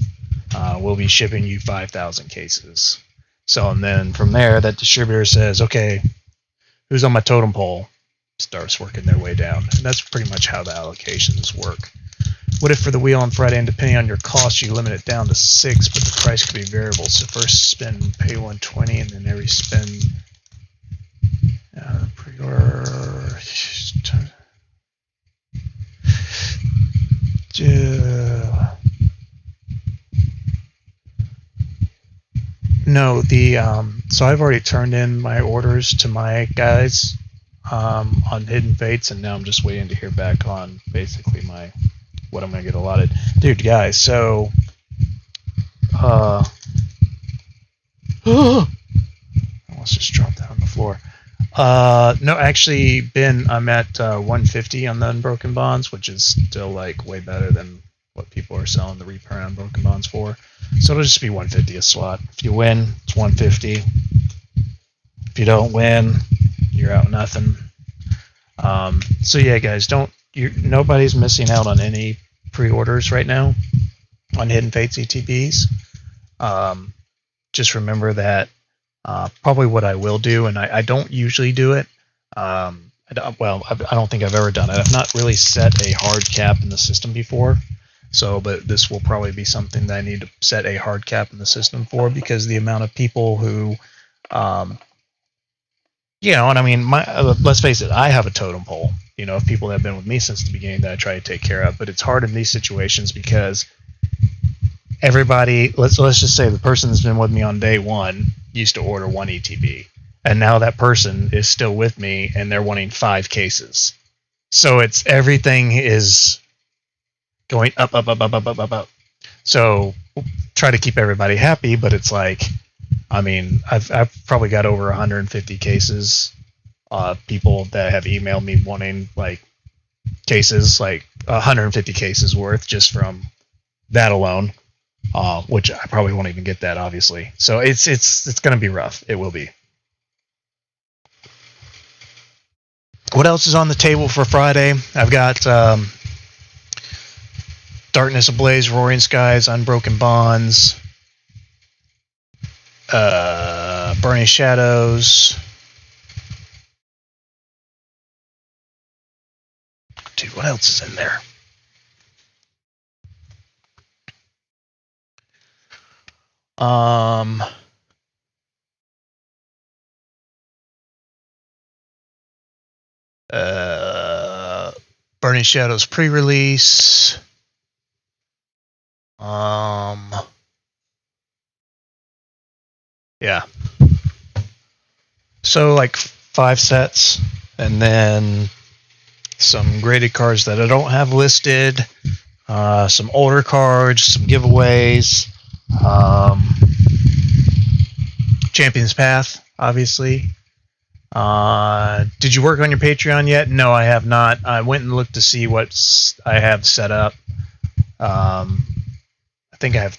[SPEAKER 1] We'll be shipping you 5,000 cases. So, and then from there, that distributor says, okay, who's on my totem pole? Starts working their way down. And that's pretty much how the allocations work. What if for the wheel on Friday, and depending on your cost, you limit it down to 6, but the price could be variable? So first spin, pay 120, and then every spin, pre-order. No, so I've already turned in my orders to my guys on Hidden Fates, and now I'm just waiting to hear back on basically what I'm gonna get allotted. Dude, guys, so almost just dropped that on the floor. No, actually, Ben, I'm at 150 on the Unbroken Bonds, which is still like way better than what people are selling the reprint Unbroken Bonds for. So it'll just be 150 a slot. If you win, it's 150. If you don't win, you're out nothing. So yeah, guys, nobody's missing out on any pre-orders right now on Hidden Fates ETBs. Just remember that probably what I will do, and I don't usually do it. I don't think I've ever done it. I've not really set a hard cap in the system before. So, but this will probably be something that I need to set a hard cap in the system for, because the amount of people who, and I mean, let's face it, I have a totem pole, of people that have been with me since the beginning that I try to take care of. But it's hard in these situations because everybody, let's just say the person that's been with me on day one used to order 1 ETB, and now that person is still with me and they're wanting 5 cases. So everything is going up. So we'll try to keep everybody happy, but it's like, I mean, I've probably got over 150 cases. People that have emailed me wanting like cases, like 150 cases worth just from that alone, which I probably won't even get that, obviously. So it's going to be rough. It will be. What else is on the table for Friday? I've got Darkness Ablaze, Roaring Skies, Unbroken Bonds, Burning Shadows. Dude, what else is in there? Burning Shadows pre-release. Yeah. So like 5 sets, and then some graded cards that I don't have listed, some older cards, some giveaways, Champion's Path, obviously. Did you work on your Patreon yet? No, I have not. I went and looked to see what I have set up. I think I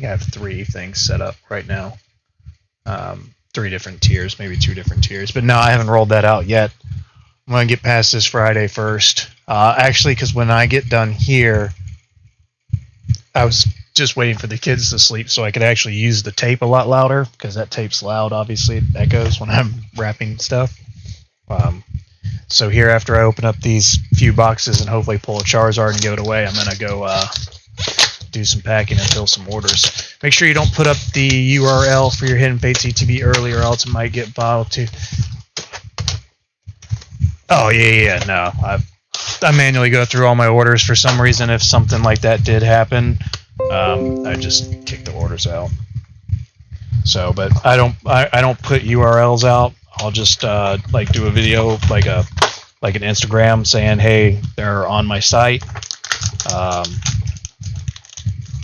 [SPEAKER 1] have 3 things set up right now. 3 different tiers, maybe 2 different tiers. But no, I haven't rolled that out yet. I'm going to get past this Friday first. Actually, because when I get done here, I was just waiting for the kids to sleep so I could actually use the tape a lot louder, because that tape's loud, obviously. It echoes when I'm wrapping stuff. So here, after I open up these few boxes and hopefully pull a Charizard and give it away, I'm going to go do some packing and fill some orders. Make sure you don't put up the URL for your Hidden Fates ETB early, or else it might get filed too. Oh, yeah, no. I manually go through all my orders. For some reason, if something like that did happen, I just kick the orders out. So, but I don't put URLs out. I'll just like do a video, like an Instagram, saying, hey, they're on my site,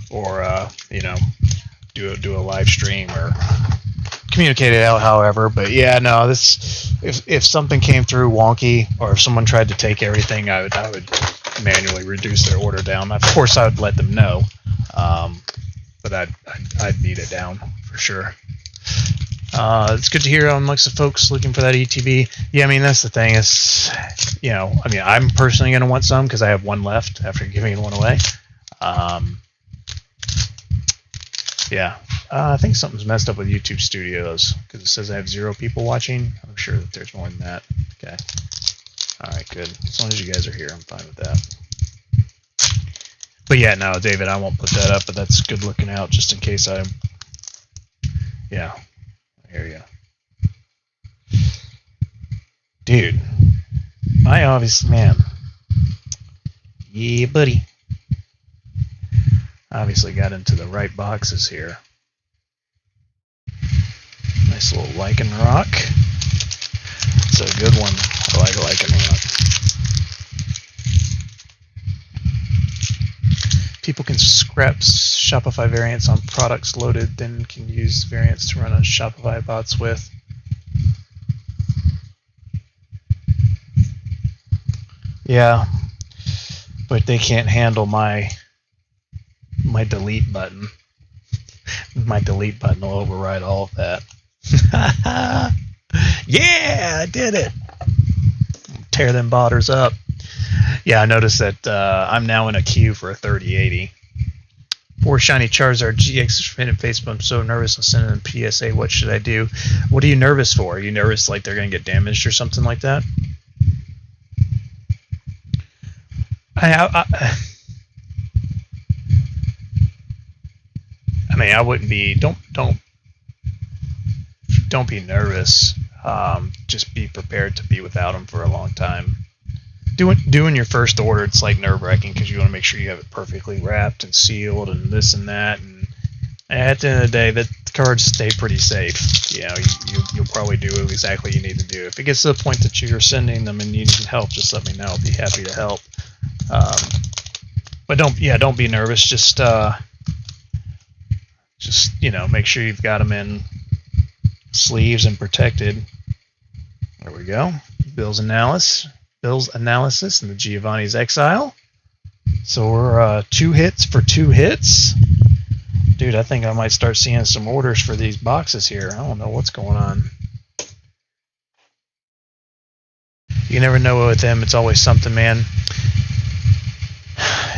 [SPEAKER 1] or do a live stream or communicate it out, however. But yeah, no, if something came through wonky, or if someone tried to take everything, I would manually reduce their order down. Of course, I would let them know. But but I'd beat it down for sure. It's good to hear amongst the folks looking for that ETB. Yeah, I mean, that's the thing is, I mean, I'm personally going to want some because I have one left after giving one away. Yeah, I think something's messed up with YouTube Studios because it says I have 0 people watching. I'm sure that there's more than that. Okay. All right, good. As long as you guys are here, I'm fine with that. But yeah, no, David, I won't put that up, but that's good looking out just in case yeah, I hear you. Dude, I obviously, man. Yeah, buddy. Obviously got into the right boxes here. Nice little lichen rock. It's a good one. I like lichen rock. People can scrap Shopify variants on products loaded, then can use variants to run on Shopify bots with. Yeah, but they can't handle my delete button. My delete button will override all of that. Yeah, I did it. Tear them botters up. Yeah, I noticed that I'm now in a queue for a 3080. Poor shiny Charizard GX and Facebook. I'm so nervous. I'm sending them PSA. What should I do? What are you nervous for? Are you nervous like they're going to get damaged or something like that? I mean, I wouldn't be. Don't be nervous. Just be prepared to be without them for a long time. Doing your first order, it's like nerve-wracking because you want to make sure you have it perfectly wrapped and sealed and this and that. And at the end of the day, the cards stay pretty safe. You'll probably do exactly what you need to do. If it gets to the point that you're sending them and you need help, just let me know. I'll be happy to help. But don't be nervous. Just make sure you've got them in sleeves and protected. There we go. Bill's analysis and the Giovanni's Exile. So we're 2 hits for 2 hits. Dude, I think I might start seeing some orders for these boxes here. I don't know what's going on. You never know with them. It's always something, man.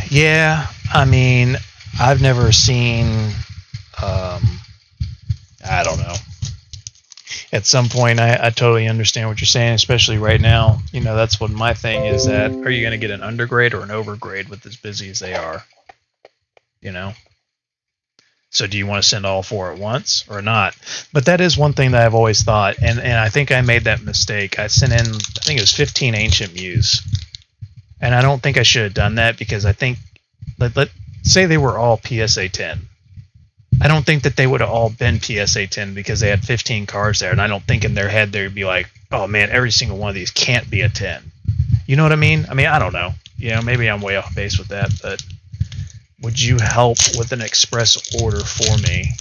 [SPEAKER 1] Yeah, I mean, I've never seen... I don't know. At some point, I totally understand what you're saying, especially right now. That's what my thing is. That are you going to get an undergrade or an overgrade with as busy as they are? So do you want to send all 4 at once or not? But that is one thing that I've always thought, and I think I made that mistake. I sent in, I think it was 15 Ancient Muse, and I don't think I should have done that because I think, let's say they were all PSA 10. I don't think that they would have all been PSA 10 because they had 15 cards there, and I don't think in their head they would be like, oh man, every single one of these can't be a 10. You know what I mean? I mean, I don't know. Maybe I'm way off base with that, but would you help with an express order for me?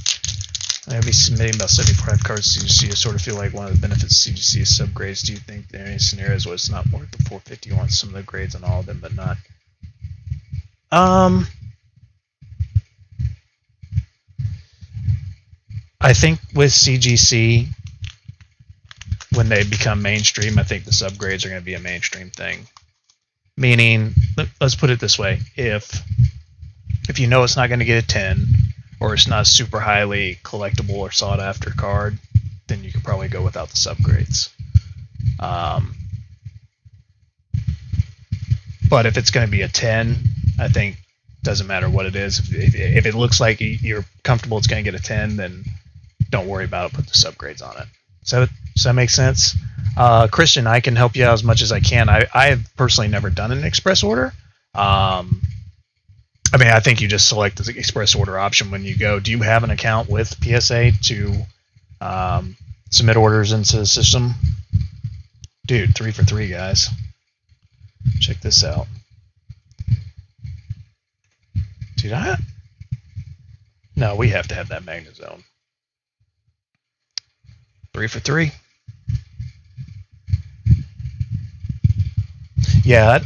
[SPEAKER 1] I'm going to be submitting about 75 cards to CGC. I sort of feel like one of the benefits of CGC is subgrades. Do you think there are any scenarios where it's not worth the 450? You want some of the grades on all of them, but not? I think with CGC, when they become mainstream, I think the subgrades are going to be a mainstream thing. Meaning, let's put it this way: if you know it's not going to get a 10, or it's not a super highly collectible or sought after card, then you could probably go without the subgrades. But if it's going to be a 10, I think doesn't matter what it is. If it looks like you're comfortable it's going to get a 10, then don't worry about it. Put the subgrades on it. Does that make sense? Christian, I can help you out as much as I can. I have personally never done an express order. I mean, I think you just select the express order option when you go. Do you have an account with PSA to submit orders into the system? Dude, 3 for 3, guys. Check this out. Dude, no, we have to have that magnet zone. 3 for 3. Yeah,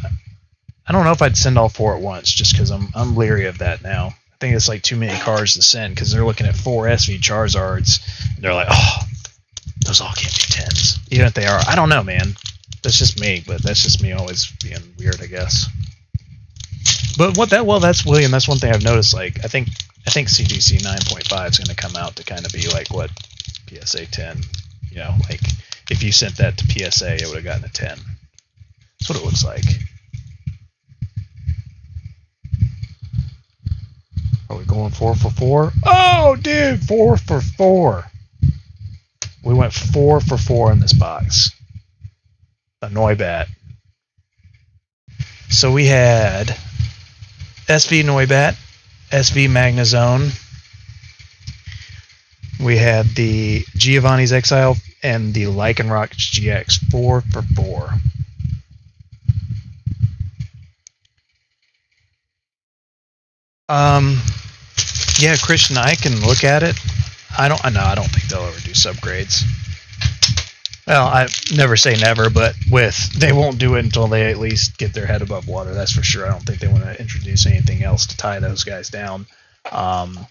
[SPEAKER 1] I don't know if I'd send all 4 at once, just because I'm leery of that now. I think it's like too many cards to send because they're looking at 4 SV Charizards. And they're like, oh, those all can't be 10s. Even if they are. I don't know, man. That's just me, but that's just me always being weird, I guess. But that's William, that's one thing I've noticed. Like, I think CGC 9.5 is going to come out to kind of be like what PSA 10, you know, like if you sent that to PSA, it would have gotten a 10. That's what it looks like. Are we going 4 for 4? Oh, dude, 4 for 4. We went 4 for 4 in this box. A Noibat. So we had SV Noibat, SV Magnezone. We had the Giovanni's Exile and the Lycanroc GX. 4 for 4. Yeah, Christian, I can look at it. I don't think they'll ever do subgrades. Well, I never say never, but they won't do it until they at least get their head above water. That's for sure. I don't think they want to introduce anything else to tie those guys down. But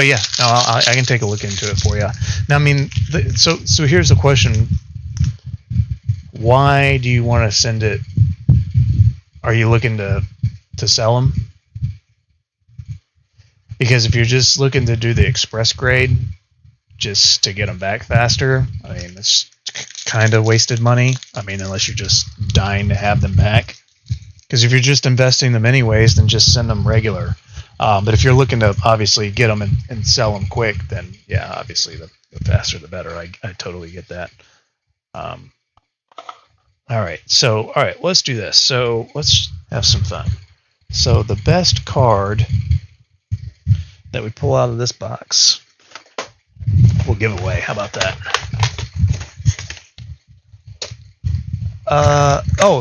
[SPEAKER 1] yeah, no, I can take a look into it for you. Now, I mean, so here's the question: why do you want to send it? Are you looking to sell them? Because if you're just looking to do the express grade just to get them back faster, I mean, it's kind of wasted money. I mean, unless you're just dying to have them back. Because if you're just investing them anyways, then just send them regular. But if you're looking to obviously get them and sell them quick, then yeah, obviously the faster the better. I totally get that. All right, let's do this. So let's have some fun. So the best card that we pull out of this box, we'll give away. How about that?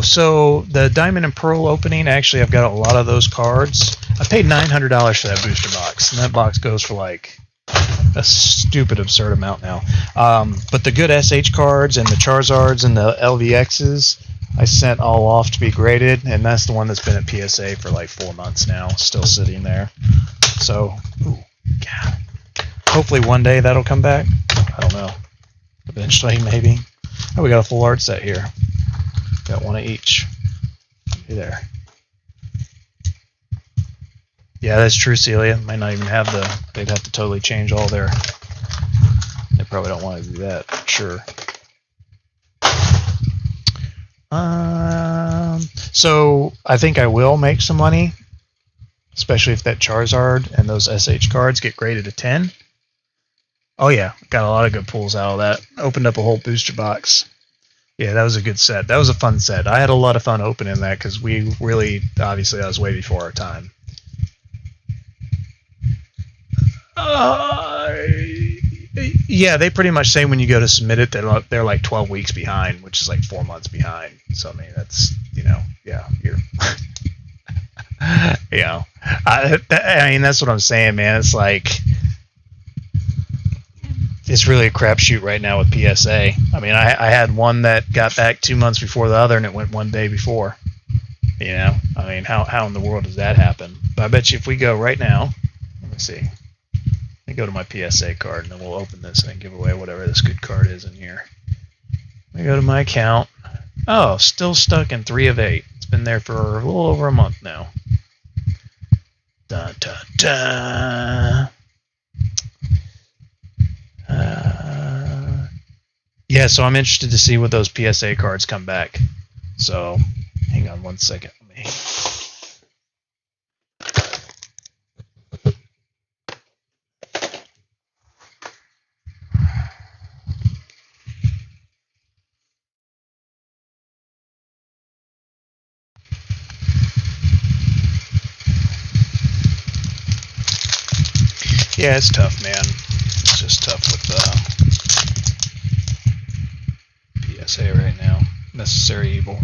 [SPEAKER 1] So the Diamond and Pearl opening, actually I've got a lot of those cards. I paid $900 for that booster box, and that box goes for like a stupid absurd amount now. But the good SH cards and the Charizards and the LVXs, I sent all off to be graded, and that's the one that's been at PSA for like 4 months now, still sitting there. So, ooh, God. Hopefully one day that'll come back. I don't know. Eventually, maybe. Oh, we got a full art set here. Got one of each. Be there. Yeah, that's true, Celia. Might not even have they'd have to totally change all their. They probably don't want to do that, for sure. So I think I will make some money, especially if that Charizard and those SH cards get graded a 10. Oh yeah, got a lot of good pulls out of that. Opened up a whole booster box. Yeah, that was a good set. That was a fun set. I had a lot of fun opening that because we really, obviously, that was way before our time. Yeah, they pretty much say when you go to submit it, they're like 12 weeks behind, which is like 4 months behind. So I mean, that's, you know, yeah, you're, you know, I mean, that's what I'm saying, man. It's like, it's really a crapshoot right now with PSA. I mean, I had one that got back 2 months before the other, and it went 1 day before. You know, I mean, how in the world does that happen? But I bet you if we go right now, let me see. Let me go to my PSA card, and then we'll open this and give away whatever this good card is in here. Let me go to my account. Oh, still stuck in 3 of 8. It's been there for a little over a month now. Dun, dun, dun. Yeah, so I'm interested to see what those PSA cards come back. So, hang on 1 second. Let me. Yeah, it's tough, man. It's just tough with PSA right now. Necessary evil.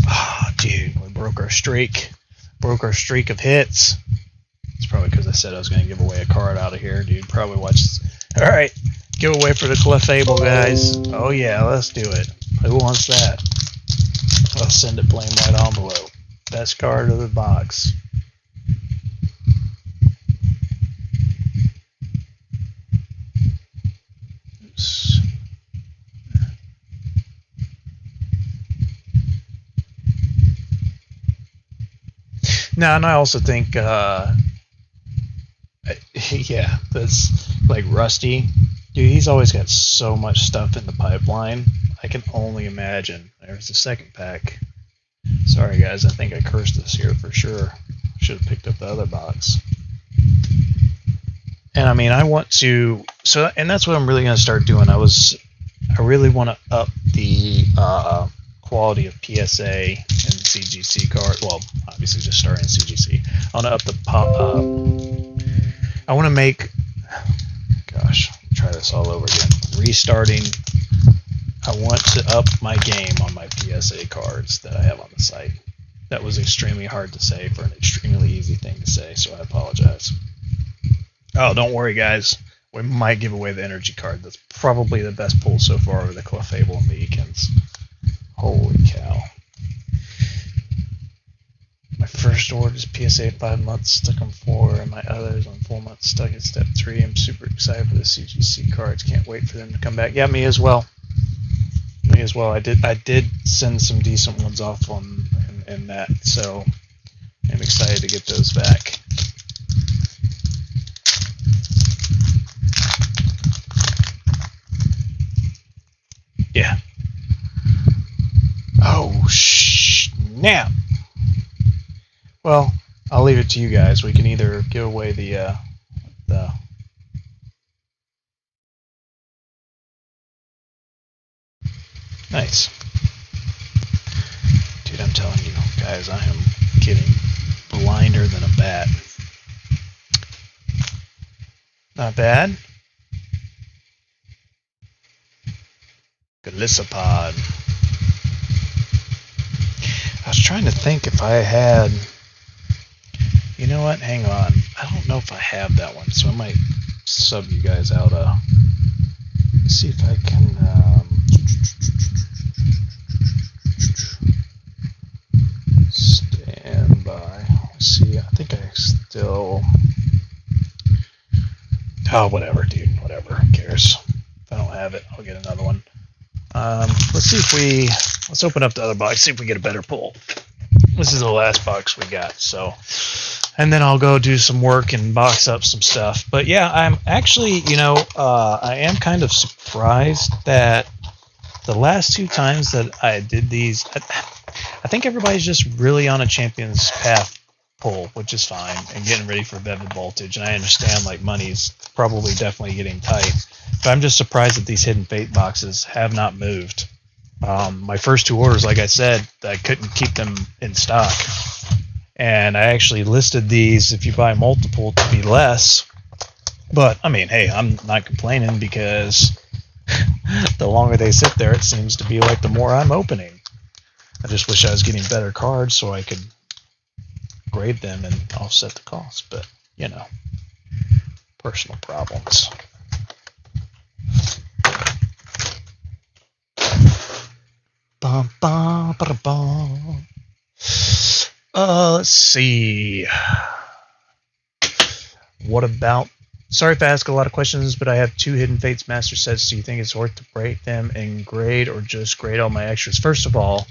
[SPEAKER 1] Ah, oh, dude, we broke our streak. Broke our streak of hits. It's probably because I said I was going to give away a card out of here, dude. Probably watch this. All right, giveaway for the Clefable, guys. Oh yeah, let's do it. Who wants that? I'll send it plain white envelope. Best card of the box. Oops. No, and I also think, yeah, that's like Rusty. Dude, he's always got so much stuff in the pipeline. I can only imagine. There's the second pack. Sorry, guys. I think I cursed this here for sure. Should have picked up the other box. And I mean, I want to. So, and that's what I'm really going to start doing. I really want to up the quality of PSA and CGC cards. Well, obviously, just starting CGC. I want to up the pop. I want to make. Gosh, try this all over again. Restarting. I want to up my game on my PSA cards that I have on the site. That was extremely hard to say for an extremely easy thing to say, so I apologize. Oh, don't worry, guys. We might give away the energy card. That's probably the best pull so far over the Clefable and the Eakins. Holy cow. My first order is PSA 5 months, stuck on 4, and my others on 4 months, stuck at step 3. I'm super excited for the CGC cards. Can't wait for them to come back. Yeah, me as well. Me as well. I did send some decent ones off on in that, so I'm excited to get those back. Yeah. Oh, snap. Well, I'll leave it to you guys. We can either give away the nice. Dude, I'm telling you, guys, I am getting blinder than a bat. Not bad. Galissapod. I was trying to think if I had. You know what? Hang on. I don't know if I have that one, so I might sub you guys out. Let's see if I can. Stand by. Let's see. I think I still. Oh, whatever, dude. Whatever. Who cares? If I don't have it, I'll get another one. Let's see if we. Let's open up the other box. See if we get a better pull. This is the last box we got. So. And then I'll go do some work and box up some stuff. But yeah, I'm actually, I am kind of surprised that the last 2 times that I did these, I think everybody's just really on a Champions Path pull, which is fine, and getting ready for Vivid Voltage. And I understand, like, money's probably definitely getting tight. But I'm just surprised that these Hidden Fate boxes have not moved. My first 2 orders, like I said, I couldn't keep them in stock. And I actually listed these, if you buy multiple, to be less. But, I mean, hey, I'm not complaining because the longer they sit there, it seems to be like the more I'm opening. I just wish I was getting better cards so I could grade them and offset the cost. But, personal problems. Bum, bum, ba, bum. Let's see. What about... Sorry if I ask a lot of questions, but I have 2 Hidden Fates Master Sets. Do you think it's worth to break them and grade or just grade all my extras? First of all,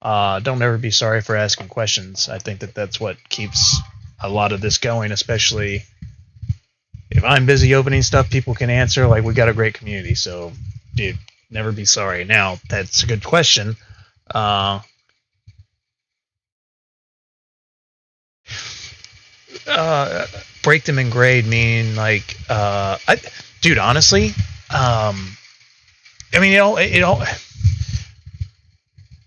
[SPEAKER 1] don't ever be sorry for asking questions. I think that that's what keeps a lot of this going, especially if I'm busy opening stuff people can answer. Like, we got a great community, so, dude, never be sorry. Now, that's a good question. Break them in grade, meaning like, dude, honestly, I mean,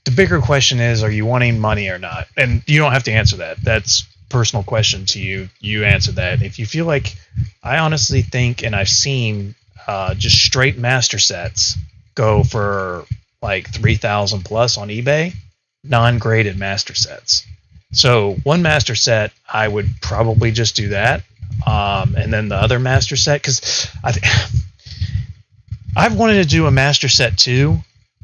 [SPEAKER 1] the bigger question is, are you wanting money or not? And you don't have to answer that. That's personal question to you. You answer that. If you feel like, I honestly think, and I've seen just straight master sets go for like 3,000 plus on eBay, non-graded master sets. So 1 master set, I would probably just do that, and then the other master set, because I've wanted to do a master set too,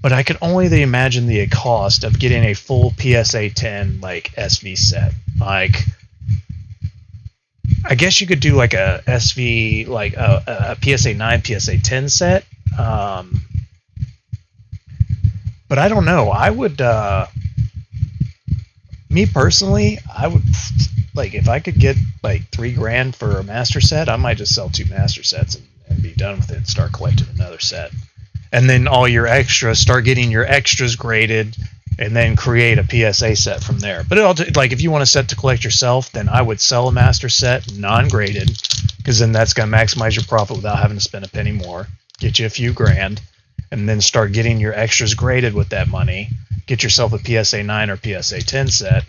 [SPEAKER 1] But I could only imagine the cost of getting a full PSA 10 like SV set. Like, I guess you could do like a SV, like a PSA 9, PSA 10 set. But I don't know. I would, me personally, I would, like, if I could get like $3,000 for a master set, I might just sell 2 master sets and be done with it and start collecting another set. And then all your extras, start getting your extras graded, and then create a PSA set from there. But like, if you want a set to collect yourself, then I would sell a master set non-graded, because then that's going to maximize your profit without having to spend a penny more. Get you a few grand, and then start getting your extras graded with that money. Get yourself a PSA 9 or PSA 10 set.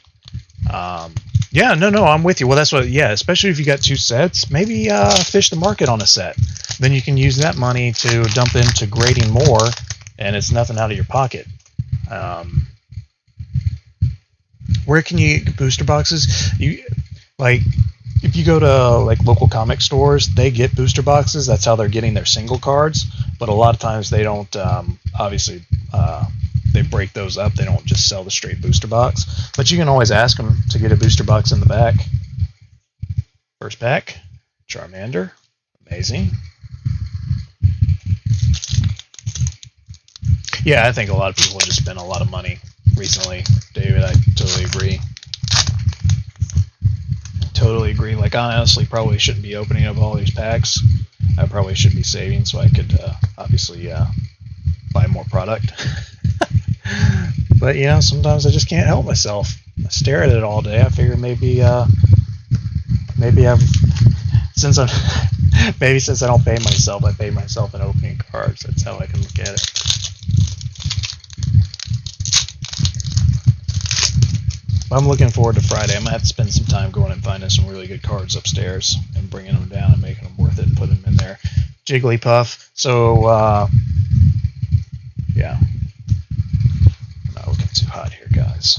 [SPEAKER 1] Yeah, no, I'm with you. Well, that's what, yeah, especially if you got 2 sets, maybe fish the market on a set. Then you can use that money to dump into grading more, and it's nothing out of your pocket. Where can you get booster boxes? Like, if you go to like local comic stores, they get booster boxes. That's how they're getting their single cards. But a lot of times they don't. Obviously, they break those up. They don't just sell the straight booster box. But you can always ask them to get a booster box in the back. First pack, Charmander, amazing. Yeah, I think a lot of people have just spent a lot of money recently, David. I totally agree. Totally agree. Like, I honestly probably shouldn't be opening up all these packs. I probably should be saving so I could obviously buy more product. But, you know, sometimes I just can't help myself. I stare at it all day. I figure maybe I've since I don't pay myself, I pay myself in opening cards. That's how I can look at it. I'm looking forward to Friday. I'm going to have to spend some time going and finding some really good cards upstairs and bringing them down and making them worth it and putting them in there. Jigglypuff. So, yeah. I'm not looking too hot here, guys.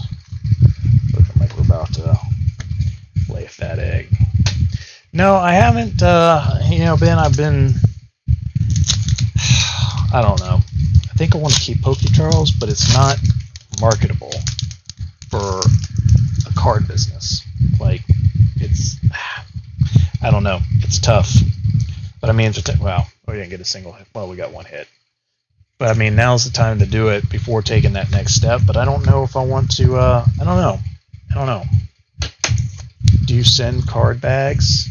[SPEAKER 1] Looking like we're about to lay a fat egg. No, I haven't, you know, Ben, I've been, I don't know. I think I want to keep Charles, but it's not marketable for a card business. Like, it's, I don't know, it's tough. But I mean, well, we didn't get a single hit. Well, we got 1 hit. But I mean, now's the time to do it before taking that next step. But I don't know if I want to, I don't know. Do you send card bags?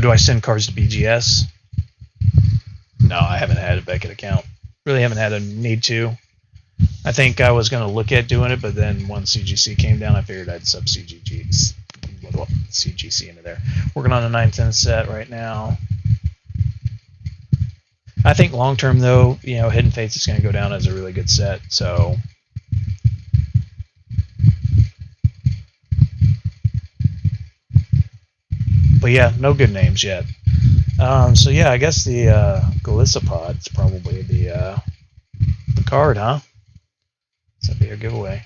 [SPEAKER 1] Do I send cards to BGS? No, I haven't had a Beckett account. Really haven't had a need to. I think I was going to look at doing it, but then once CGC came down, I figured I'd sub CGC into there. Working on a 910 set right now. I think long term, though, you know, Hidden Fates is going to go down as a really good set. So, but yeah, no good names yet. So yeah, I guess the Galissapod's probably the card, huh? That'd be a giveaway.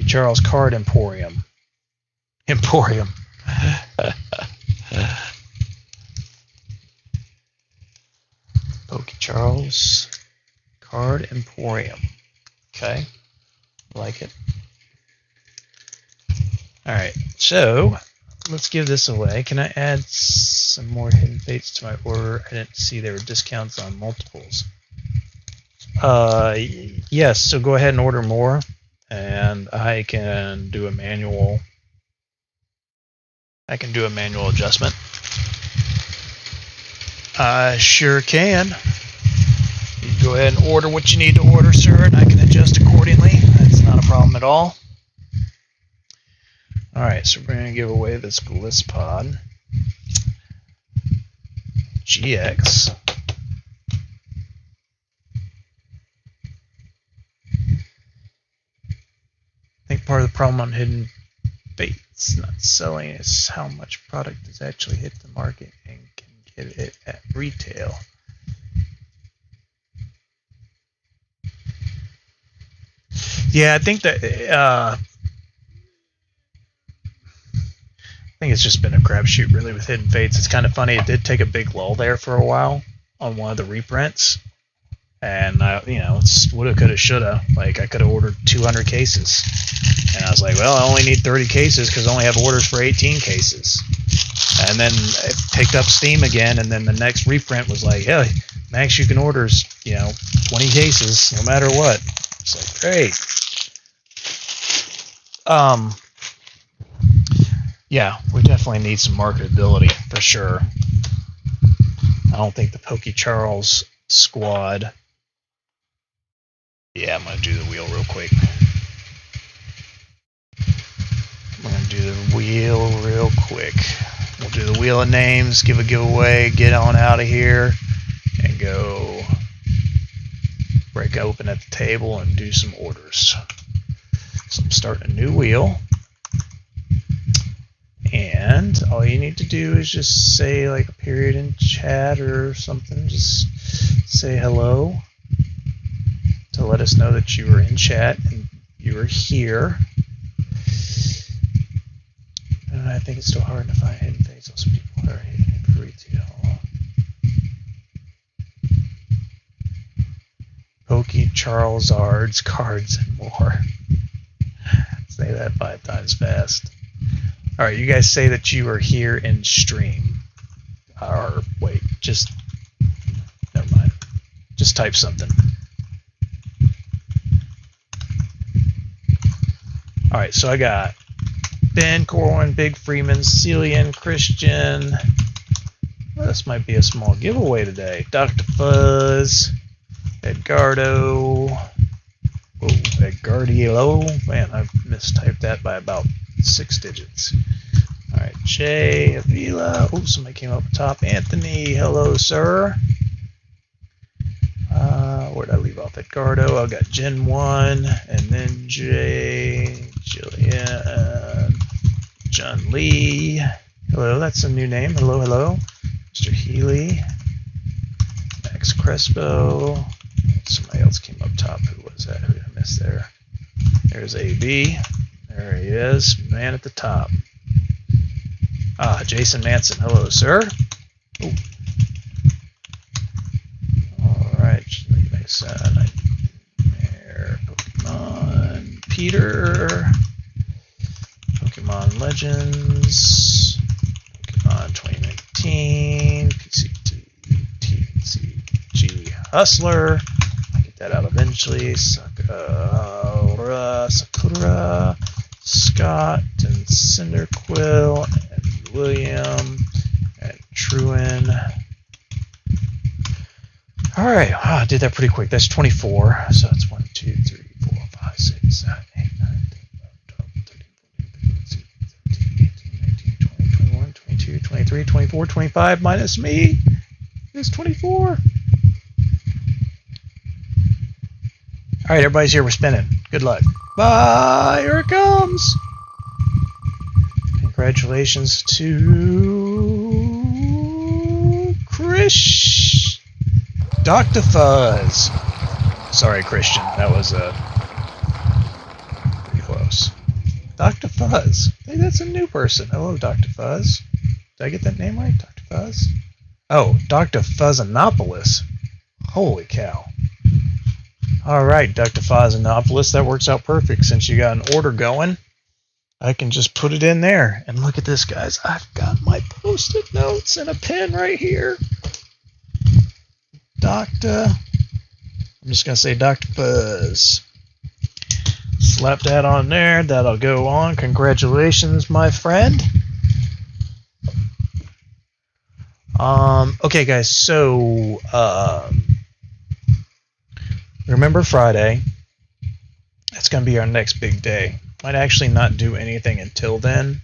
[SPEAKER 1] Charles Card Emporium. Charles Card Emporium. Okay, like it. All right, so let's give this away. Can I add some more Hidden Fates to my order? I didn't see there were discounts on multiples. Yes, so go ahead and order more, and I can do a manual. Adjustment. I sure can. You go ahead and order what you need to order, sir, and I can adjust accordingly. That's not a problem at all. Alright, so we're going to give away this Galissapod GX. I think part of the problem on Hidden Fates not selling is how much product has actually hit the market and can get it at retail. Yeah, I think that think it's just been a crapshoot really with Hidden Fates. It's kind of funny. It did take a big lull there for a while on one of the reprints. And, it's woulda, coulda, shoulda. Like, I could have ordered 200 cases. And I was like, well, I only need 30 cases because I only have orders for 18 cases. And then it picked up steam again, and then the next reprint was like, hey, max you can order is, 20 cases, no matter what. It's like, great. Yeah, we definitely need some marketability, for sure. I don't think the Pokey Charles squad... Yeah, I'm going to do the wheel real quick. I'm going to do the wheel real quick. We'll do the wheel of names, give a giveaway, get on out of here, and go break open at the table and do some orders. So I'm starting a new wheel. And all you need to do is just say like a period in chat or something. Just say hello to let us know that you were in chat and you were here. And I think it's still hard to find Hidden Fates. Also, people are hitting it for retail. Pokey Charizards, cards, and more. Say that 5 times fast. Alright, you guys say that you are here in stream. Or, wait, just... Never mind. Just type something. Alright, so I got Ben, Corwin, Big Freeman, Celian, Christian. Well, this might be a small giveaway today. Dr. Fuzz, Edgardo. Whoa, Edgardiello. Man, I've mistyped that by about 6 digits. Alright, Jay, Avila. Oh, somebody came up top. Anthony, hello, sir. Where'd I leave off? Edgardo. I got Gen 1, and then Jay, Jillian, John Lee. Hello, that's a new name. Hello, hello. Mr. Healy. Max Crespo. Somebody else came up top. Who was that? Who did I miss there? There's AB. There he is. Man at the top. Ah, Jason Manson. Hello, sir. Ooh. Alright. Nightmare. Pokemon. Peter. Pokemon Legends. Pokemon 2019. PCG Hustler. I'll get that out eventually. Sakura, Scott, and Cyndaquil, and William, and Truin. Alright, wow, I did that pretty quick. That's 24. So that's 1, 2, 3, 4, 5, 6, 7, 8, 9, 10, 11, 12, 13, 14, 15, 16, 17, 18, 19, 20, 21, 22, 23, 24, 25 minus me is 24. Alright, everybody's here. We're spinning. Good luck. Bye! Here it comes! Congratulations to Chris. Dr. Fuzz. Sorry, Christian. That was pretty close. Dr. Fuzz. Hey, that's a new person. Hello, Dr. Fuzz. Did I get that name right? Dr. Fuzz? Oh, Dr. Fuzzanopolis. Holy cow. Alright, Dr. Fuzzanopolis. That works out perfect. Since you got an order going, I can just put it in there. And look at this, guys. I've got my post-it notes and a pen right here. I'm just going to say Dr. Fuzz. Slap that on there. That'll go on. Congratulations, my friend. Okay, guys. So, remember Friday. That's going to be our next big day. Might actually not do anything until then.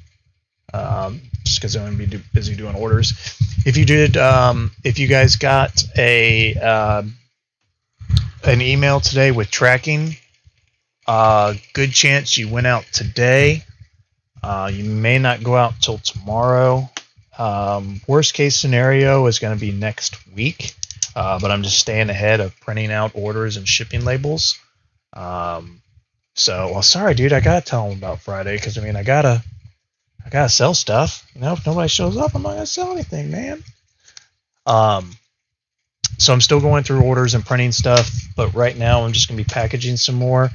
[SPEAKER 1] Just because I'm going to be busy doing orders. If you did, if you guys got an email today with tracking, good chance you went out today. You may not go out till tomorrow. Worst case scenario is going to be next week, but I'm just staying ahead of printing out orders and shipping labels. Well, sorry, dude, I gotta tell them about Friday because I gotta I gotta sell stuff. You know, if nobody shows up, I'm not gonna sell anything, man. So I'm still going through orders and printing stuff, but right now I'm just gonna be packaging some more.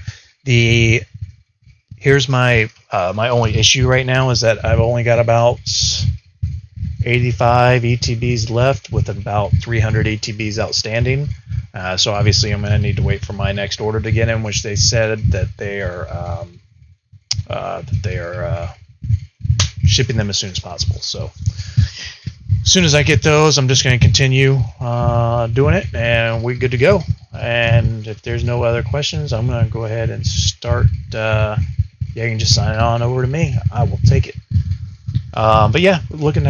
[SPEAKER 1] Here's my my only issue right now is that I've only got about 85 ETBs left with about 300 ETBs outstanding. So obviously I'm going to need to wait for my next order to get in, which they said that they are shipping them as soon as possible. So as soon as I get those, I'm just going to continue doing it, and we're good to go. And if there's no other questions, I'm going to go ahead and start. You can just sign it on over to me. I will take it. But yeah, looking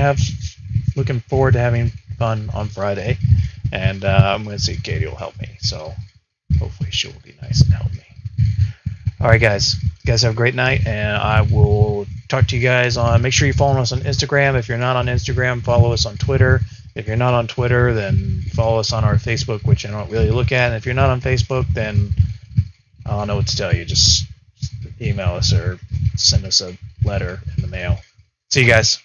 [SPEAKER 1] forward to having fun on Friday, and I'm going to see if Katie will help me. So hopefully she'll be nice and help me. All right, guys. You guys have a great night, and I will talk to you guys on. Make sure you follow us on Instagram. If you're not on Instagram, follow us on Twitter. If you're not on Twitter, then follow us on our Facebook, which I don't really look at. And if you're not on Facebook, then I don't know what to tell you. Just email us or send us a letter in the mail. See you guys.